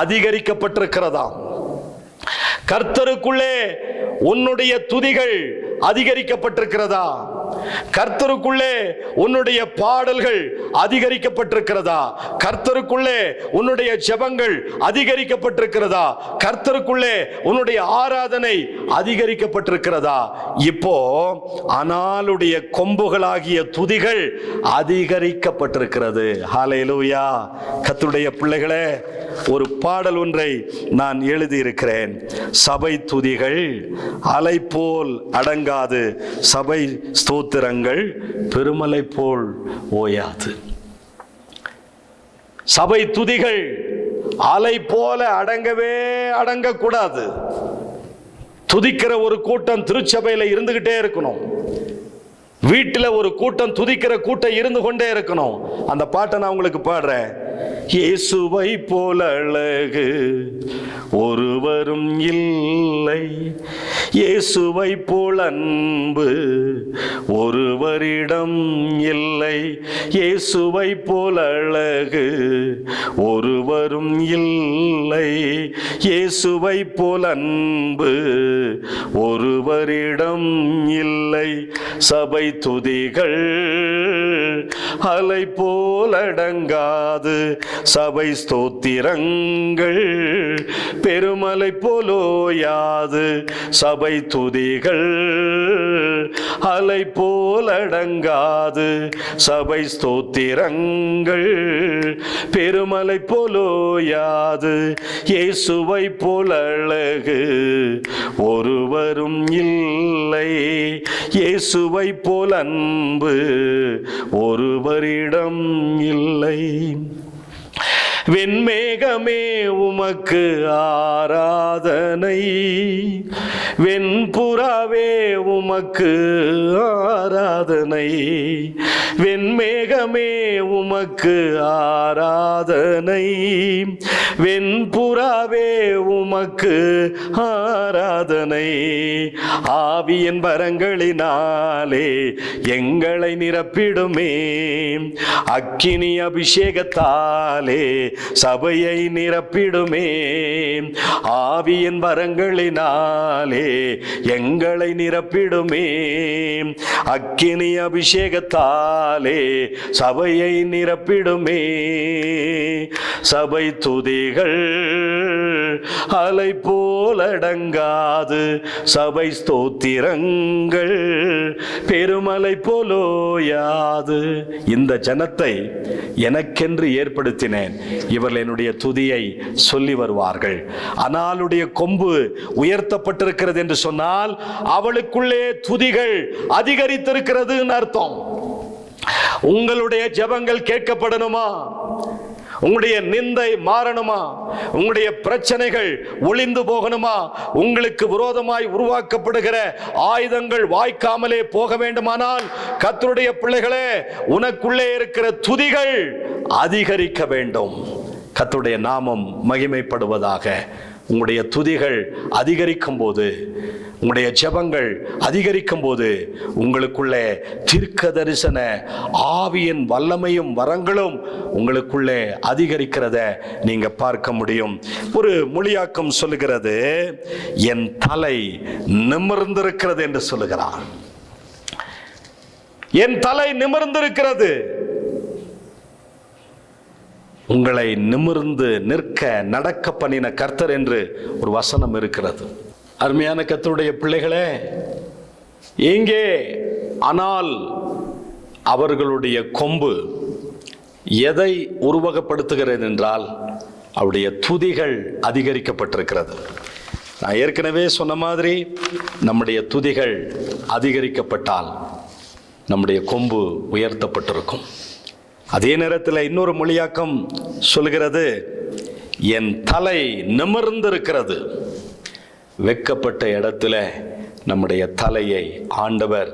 Speaker 2: அதிகரிக்கப்பட்டிருக்கிறதாம். கர்த்தருக்குள்ளே உன்னுடைய துதிகள் அதிகரிக்கப்பட்டிருக்கிறதா? கர்த்தருக்குள்ளே உன்னுடைய பாடல்கள் அதிகரிக்கப்பட்டிருக்கிறதா? கர்த்தருக்குள்ளே உன்னுடைய ஜெபங்கள் அதிகரிக்கப்பட்டிருக்கிறதா? கர்த்தருக்குள்ளே உன்னுடைய ஆராதனை அதிகரிக்கப்பட்டிருக்கிறதா? இப்போ அனாளுடைய கொம்புகளாகிய துதிகள் அதிகரிக்கப்பட்டிருக்கிறது. ஹல்லேலூயா. கர்த்தருடைய பிள்ளைகளே, ஒரு பாடல் ஒன்றை நான் எழுதியிருக்கிறேன். சபை துதிகள் அலை போல் அடங்காது, சபை ஸ்தோத்திரங்கள் பெருமலை போல் ஓயாது. சபை துதிகள் அலை போல அடங்கக்கூடாது. துதிக்கிற ஒரு கூட்டம் திருச்சபையில இருந்துகிட்டே இருக்கணும். வீட்டில் ஒரு கூட்டம் துதிக்கிற கூட்டம் இருந்து கொண்டே இருக்கணும். அந்த பாட்டை நான் உங்களுக்கு பாடுறேன். இயேசுவை போல அழகு ஒருவரும் இல்லை, இயேசுவை போல் அன்பு ஒருவரிடம் இல்லை, இயேசுவை போல் அழகு ஒருவரும் இல்லை, இயேசுவை போல் அன்பு ஒருவரிடம் இல்லை. சபை துதிகள் அலை போல் அடங்காது, சபை ஸ்தோத்திரங்கள் பெருமலை போலோயாது. சபை துதிகள் அலை போல் அடங்காது, சபை ஸ்தோத்திரங்கள் பெருமலை போலோயாது. இயேசுவை போல் அழகு ஒருவரும் இல்லை, இயேசுவை போல் அன்பு ஒருவரிடம் இல்லை. வெண்மேகமே உமக்கு ஆராதனை, வெண்புறாவே உமக்கு ஆராதனை, வெண்மேகமே உமக்கு ஆராதனை, வெண்புறாவே உமக்கு ஆராதனை. ஆவியின் வரங்களினாலே எங்களை நிரப்பிடுமே, அக்கினி அபிஷேகத்தாலே சபையை நிரப்பிடுமே. ஆவியின் வரங்களினாலே எங்களை நிரப்பிடுமே, அக்கினி அபிஷேகத்தாலே சபையை நிரப்பிடுமே. சபை துதிகள் அலை போலடங்காது சபை ஸ்தோத்திரங்கள் பெருமலை போலோயாது. இந்த ஜனத்தை எனக்கென்று ஏற்படுத்தினேன், இவர்கள் என்னுடைய துதியை சொல்லி வருவார்கள். அனாளுடைய கொம்பு உயர்த்தப்பட்டிருக்கிறது என்று சொன்னால் அவளுக்குள்ளே துதிகள் அதிகரித்திருக்கிறது அர்த்தம். உங்களுடைய ஜெபங்கள் கேட்கப்படணுமா? உங்களுடைய நிந்தை மாறணுமா? உங்களுடைய பிரச்சனைகள் ஒளிந்து போகணுமா? உங்களுக்கு விரோதமாய் உருவாக்கப்படுகிற ஆயுதங்கள் வாய்க்காமலே போக வேண்டுமானால் கர்த்தருடைய பிள்ளைகளே, உனக்குள்ளே இருக்கிற துதிகள் அதிகரிக்க வேண்டும். கர்த்தருடைய நாமம் மகிமைப்படுவதாக. உங்களுடைய துதிகள் அதிகரிக்கும் போது, உங்களுடைய ஜெபங்கள் அதிகரிக்கும் போது உங்களுக்குள்ளே தீர்க்க தரிசன ஆவியின் வல்லமையும் வரங்களும் உங்களுக்குள்ளே அதிகரிக்கிறத நீங்க பார்க்க முடியும். ஒரு மொழியாக்கம் சொல்லுகிறது, என் தலை நிமிர்ந்திருக்கிறது என்று சொல்லுகிறார். என் தலை நிமிர்ந்திருக்கிறது. உங்களை நிமிர்ந்து நிற்க நடக்க பண்ணின கர்த்தர் என்று ஒரு வசனம் இருக்கிறது. அருமையான கர்த்தருடைய பிள்ளைகளே, எங்கே ஆனால் அவர்களுடைய கொம்பு எதை உருவகப்படுத்துகிறது என்றால் அவருடைய துதிகள் அதிகரிக்கப்பட்டிருக்கிறது. நான் ஏற்கனவே சொன்ன மாதிரி நம்முடைய துதிகள் அதிகரிக்கப்பட்டால் நம்முடைய கொம்பு உயர்த்தப்பட்டிருக்கும். அதே நேரத்தில் இன்னொரு மொழியாக்கம் சொல்கிறது, என் தலை நிமிர்ந்திருக்கிறது. வெட்கப்பட்ட இடத்துல நம்முடைய தலையை ஆண்டவர்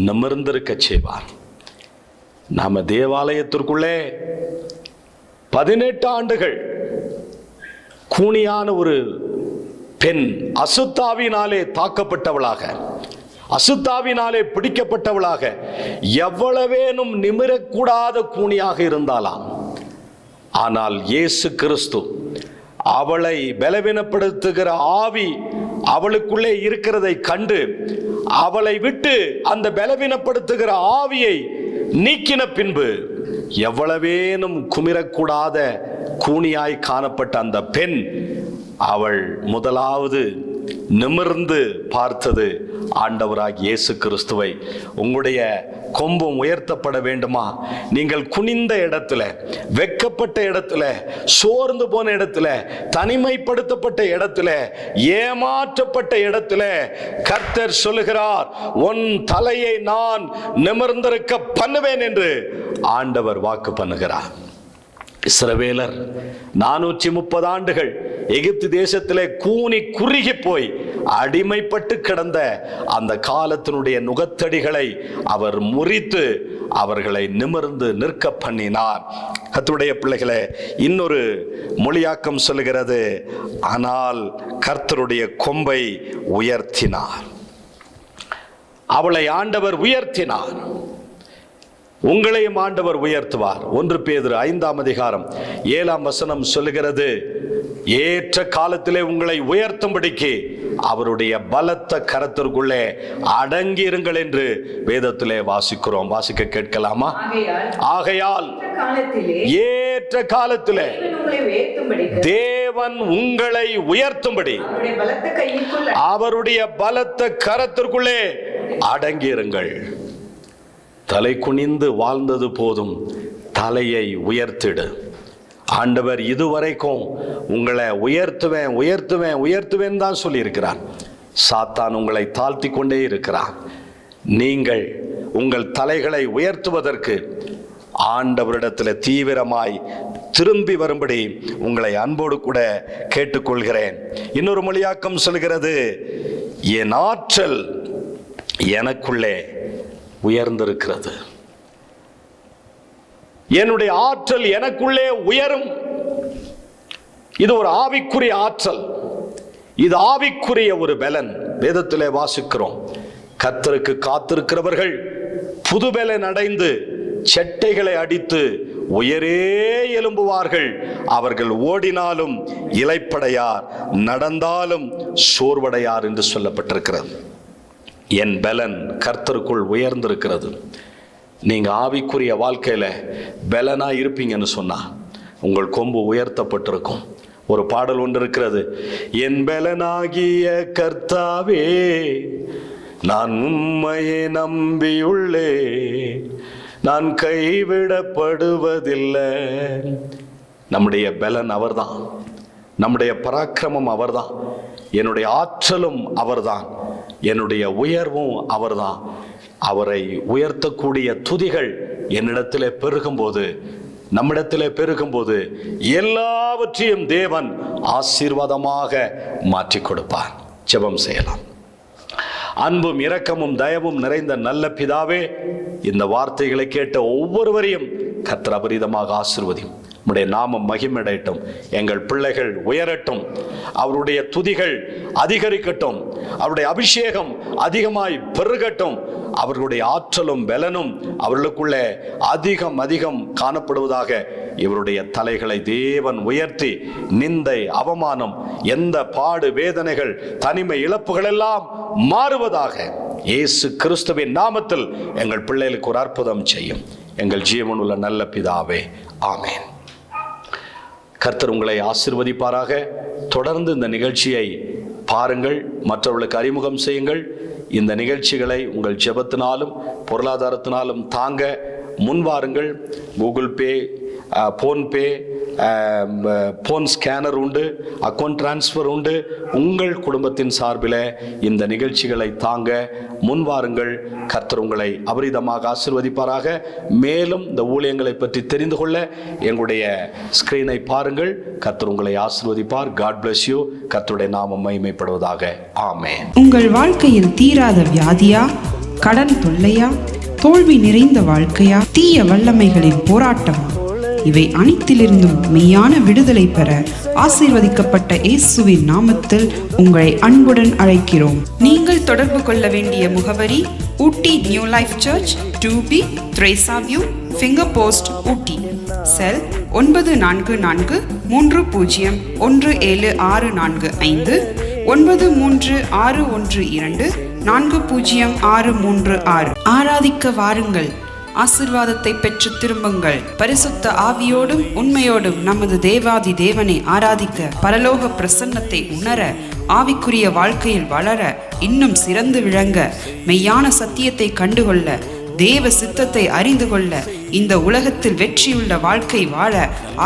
Speaker 2: நிமிர்ந்திருக்க செய்வார். நாம தேவாலயத்திற்குள்ளே 18 ஆண்டுகள் கூனியான ஒரு பெண் அசுத்தாவினாலே தாக்கப்பட்டவளாக, அசுத்தாவினாலே பிடிக்கப்பட்டவளாக, எவ்வளவேனும் நிமிரக்கூடாத கூனியாக இருந்தாலாம். ஆனால் இயேசு கிறிஸ்து அவளை பலவீனப்படுத்துகிற ஆவி அவளுக்குள்ளே இருக்கிறதை கண்டு அவளை விட்டு அந்த பலவீனப்படுத்துகிற ஆவியை நீக்கின பின்பு எவ்வளவேனும் குமிரக்கூடாத கூனியாய் காணப்பட்ட அந்த பெண், அவள் முதலாவது நிமிர்ந்து பார்த்தது ஆண்டவராகிய இயேசு கிறிஸ்துவை. உங்களுடைய கொம்பும் உயர்த்தப்பட வேண்டுமா? நீங்கள் குனிந்த இடத்துல, வெட்கப்பட்ட இடத்துல, சோர்ந்து போன இடத்துல, தனிமைப்படுத்தப்பட்ட இடத்துல, ஏமாற்றப்பட்ட இடத்துல கர்த்தர் சொல்லுகிறார், உன் தலையை நான் நிமிர்ந்திருக்க பண்ணுவேன் என்று ஆண்டவர் வாக்கு பண்ணுகிறார். இஸ்ரவேலர் 430 ஆண்டுகள் எகிப்து தேசத்திலே கூனி குறுகி போய் அடிமைப்பட்டு கிடந்த அந்த காலத்தினுடைய நுகத்தடிகளை அவர் முறித்து அவர்களை நிமிர்ந்து நிற்க பண்ணினார். கர்த்தருடைய பிள்ளைகளே, இன்னொரு மொழியாக்கம் சொல்லுகிறது, ஆனால் கர்த்தருடைய கொம்பை உயர்த்தினார். அவளை ஆண்டவர் உயர்த்தினார். உங்களையும் ஆண்டவர் உயர்த்துவார். 1 பேதுரு 5ஆம் அதிகாரம் 7ஆம் வசனம் சொல்லுகிறது, ஏற்ற காலத்திலே உங்களை உயர்த்தும்படிக்கு அவருடைய பலத்த கரத்திற்குள்ளே அடங்கி இருங்கள் என்று வேதத்திலே வாசிக்கிறோம். வாசிக்க கேட்கலாமா? ஆகையால் ஏற்ற காலத்திலே தேவன் உங்களை உயர்த்தும்படி அவருடைய பலத்த கரத்திற்குள்ளே அடங்கி இருங்கள். தலை குனிந்து வாழ்ந்தது போதும், தலையை உயர்த்திடு. ஆண்டவர் இதுவரைக்கும் உங்களை உயர்த்துவேன் உயர்த்துவேன் உயர்த்துவேன் தான் சொல்லி இருக்கிறார். சாத்தான் உங்களை தாழ்த்தி கொண்டே இருக்கிறார். நீங்கள் உங்கள் தலைகளை உயர்த்துவதற்கு ஆண்டவரிடத்தில் தீவிரமாய் திரும்பி வரும்படி உங்களை அன்போடு கூட கேட்டுக்கொள்கிறேன். இன்னொரு மொழியாக்கம் சொல்கிறது, என் ஆற்றல் எனக்குள்ளே உயர்ந்திருக்கிறது. என்னுடைய ஆற்றல் எனக்குள்ளே உயரும். இது ஒரு ஆவிக்குரிய ஆற்றல், இது ஆவிக்குரிய ஒரு பலன். வேதத்திலே வாசிக்கிறோம், கர்த்தருக்கு காத்திருக்கிறவர்கள் புது பலன் அடைந்து செட்டைகளை அடித்து உயரே எழும்புவார்கள். அவர்கள் ஓடினாலும் இளைப்படையார், நடந்தாலும் சோர்வடையார் என்று சொல்லப்பட்டிருக்கிறது. என் பலன் கர்த்தருக்குள் உயர்ந்திருக்கிறது. நீங்க ஆவிக்குரிய வாழ்க்கையில பலனா இருப்பீங்கன்னு சொன்னா உங்கள் கொம்பு உயர்த்தப்பட்டிருக்கும். ஒரு பாடல் ஒன்று இருக்கிறது. என் பலனாகிய கர்த்தாவே, நான் உம்மையை நம்பியுள்ளே, நான் கைவிடப்படுவதில்லை. நம்முடைய பலன் அவர்தான், நம்முடைய பராக்கிரமம் அவர்தான், என்னுடைய ஆற்றலும் அவர்தான், என்னுடைய உயர்வும் அவர்தான். அவரை உயர்த்தக்கூடிய துதிகள் என்னிடத்திலே பெருகும்போது, நம்மிடத்திலே பெருகும்போது எல்லாவற்றையும் தேவன் ஆசீர்வாதமாக மாற்றி கொடுப்பார். ஜெபம் செய்யலாம். அன்பும் இரக்கமும் தயவும் நிறைந்த நல்ல பிதாவே, இந்த வார்த்தைகளை கேட்ட ஒவ்வொருவரையும் கர்த்தர் அபரிதமாக ஆசீர்வதியும். உம்முடைய நாமம் மகிமையடையட்டும். எங்கள் பிள்ளைகள் உயரட்டும். அவருடைய துதிகள் அதிகரிக்கட்டும். அவருடைய அபிஷேகம் அதிகமாய் பெருகட்டும். அவர்களுடைய ஆற்றலும் பலனும் அவர்களுக்குள்ளே அதிகம் காணப்படுவதாக. இவருடைய தலைகளை தேவன் உயர்த்தி நிந்தை, அவமானம், எந்த பாடு, வேதனைகள், தனிமை, இழப்புகள் எல்லாம் மாறுவதாக. இயேசு கிறிஸ்துவின் நாமத்தில் எங்கள் பிள்ளைகளுக்கு ஒரு அற்புதம் செய்யும். எங்கள் ஜீவனுள்ள நல்ல பிதாவே, ஆமென். கர்த்தர் உங்களை ஆசீர்வதிப்பாராக. தொடர்ந்து இந்த நிகழ்ச்சியை பாருங்கள், மற்றவர்களுக்கு அறிமுகம் செய்யுங்கள். இந்த நிகழ்ச்சிகளை உங்கள் ஜெபத்தினாலும் பொருளாதாரத்தினாலும் தாங்க முன்வாருங்கள். Google Pay, PhonePe, phone scanner உண்டு, அக்கௌண்ட் டிரான்ஸ்ஃபர் உண்டு. உங்கள் குடும்பத்தின் சார்பில் இந்த நிகழ்ச்சிகளை தாங்க முன்வாருங்கள். கர்த்தர் உங்களை அபரிதமாக ஆசீர்வதிப்பாராக. மேலும் இந்த ஊழியங்களை பற்றி தெரிந்து கொள்ள எங்களுடைய ஸ்கிரீனை பாருங்கள். கர்த்தர் உங்களை ஆசீர்வதிப்பார். God bless you. கர்த்தருடைய நாமம் மகிமைப்படுவதாக. ஆமென்.
Speaker 4: உங்கள் வாழ்க்கையில் தீராத வியாதியா, கடன் தொல்லையா, தோல்வி நிறைந்த வாழ்க்கையா, தீய வல்லமைகளின் போராட்டமா, இவை அனைத்திலிருந்தும் மெய்யான விடுதலை பெற ஆசீர்வதிக்கப்பட்ட இயேசுவின் நாமத்தில் உங்களை அன்புடன் அழைக்கிறோம். நீங்கள் தொடர்பு கொள்ள வேண்டிய முகவரி Ooty New Life Church, 2B Theresa View, Finger Post, Ooty. Cell 9443017645 9361240636. ஆராதிக்க வாருங்கள். ஆசீர்வாதத்தை பெற்று திரும்புங்கள். பரிசுத்த ஆவியோடும் உண்மையோடும் நமது தேவாதி தேவனை ஆராதிக்க, பரலோக பிரசன்னத்தை உணர, ஆவிக்குரிய வாழ்க்கையில் வளர, இன்னும் சிறந்து விளங்க, மெய்யான சத்தியத்தை கண்டுகொள்ள, தேவ சித்தத்தை அறிந்து கொள்ள, இந்த உலகத்தில் வெற்றியுள்ள வாழ்க்கை வாழ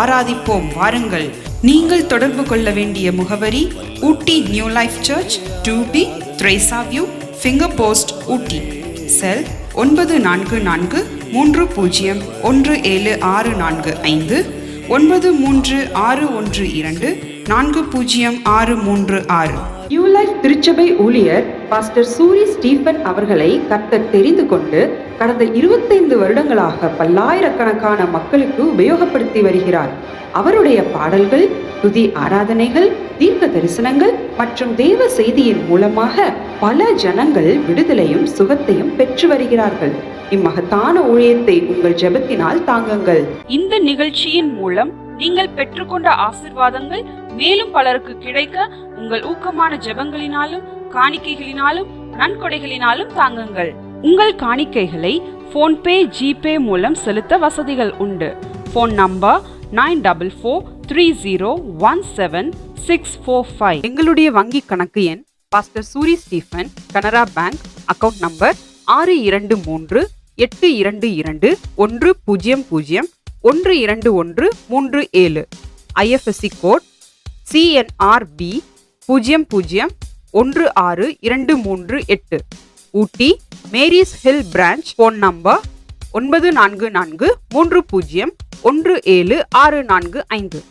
Speaker 4: ஆராதிப்போம் வாருங்கள். நீங்கள் தொடர்பு கொள்ள வேண்டிய முகவரி Ooty New Life Church, 2B Theresa View, Finger Post, Ooty. Cell 9443017645 9361240636.
Speaker 1: New Life திருச்சபை ஊழியர் பாஸ்டர் சூரி ஸ்டீபன் அவர்களை கர்த்தர் தெரிந்து கொண்டு கடந்த 25 வருடங்களாக பல்லாயிரக்கணக்கான மக்களுக்கு உபயோகப்படுத்தி வருகிறார். அவருடைய பாடல்கள், துதி ஆராதனைகள், தீர்க்க தரிசனங்கள் மற்றும் தேவ செய்தியின் மூலமாக பல ஜனங்கள் விடுதலையும் சுகத்தையும் பெற்று வருகிறார்கள். இம்மகத்தான ஊழியத்தை உங்கள் ஜெபத்தினால் தாங்குங்கள்.
Speaker 5: இந்த நிகழ்ச்சியின் மூலம் நீங்கள் பெற்றுக்கொண்ட ஆசீர்வாதங்கள் மேலும் பலருக்கு கிடைக்க உங்கள் ஊக்கமான ஜெபங்களினாலும் காணிக்கைகளினாலும் நன்கொடைகளினாலும் தாங்குங்கள். உங்கள் காணிக்கைகளை போன்பே, ஜிபே மூலம் செலுத்த வசதிகள் உண்டு. Phone number 9443017645.
Speaker 1: எங்களுடைய வங்கி கணக்கு எண் pastor Suri Stephen, Canara bank, account number 6231001237. IFSC code CNRB 0016238. Ooty Mary's Hill branch. Phone number 9443017645.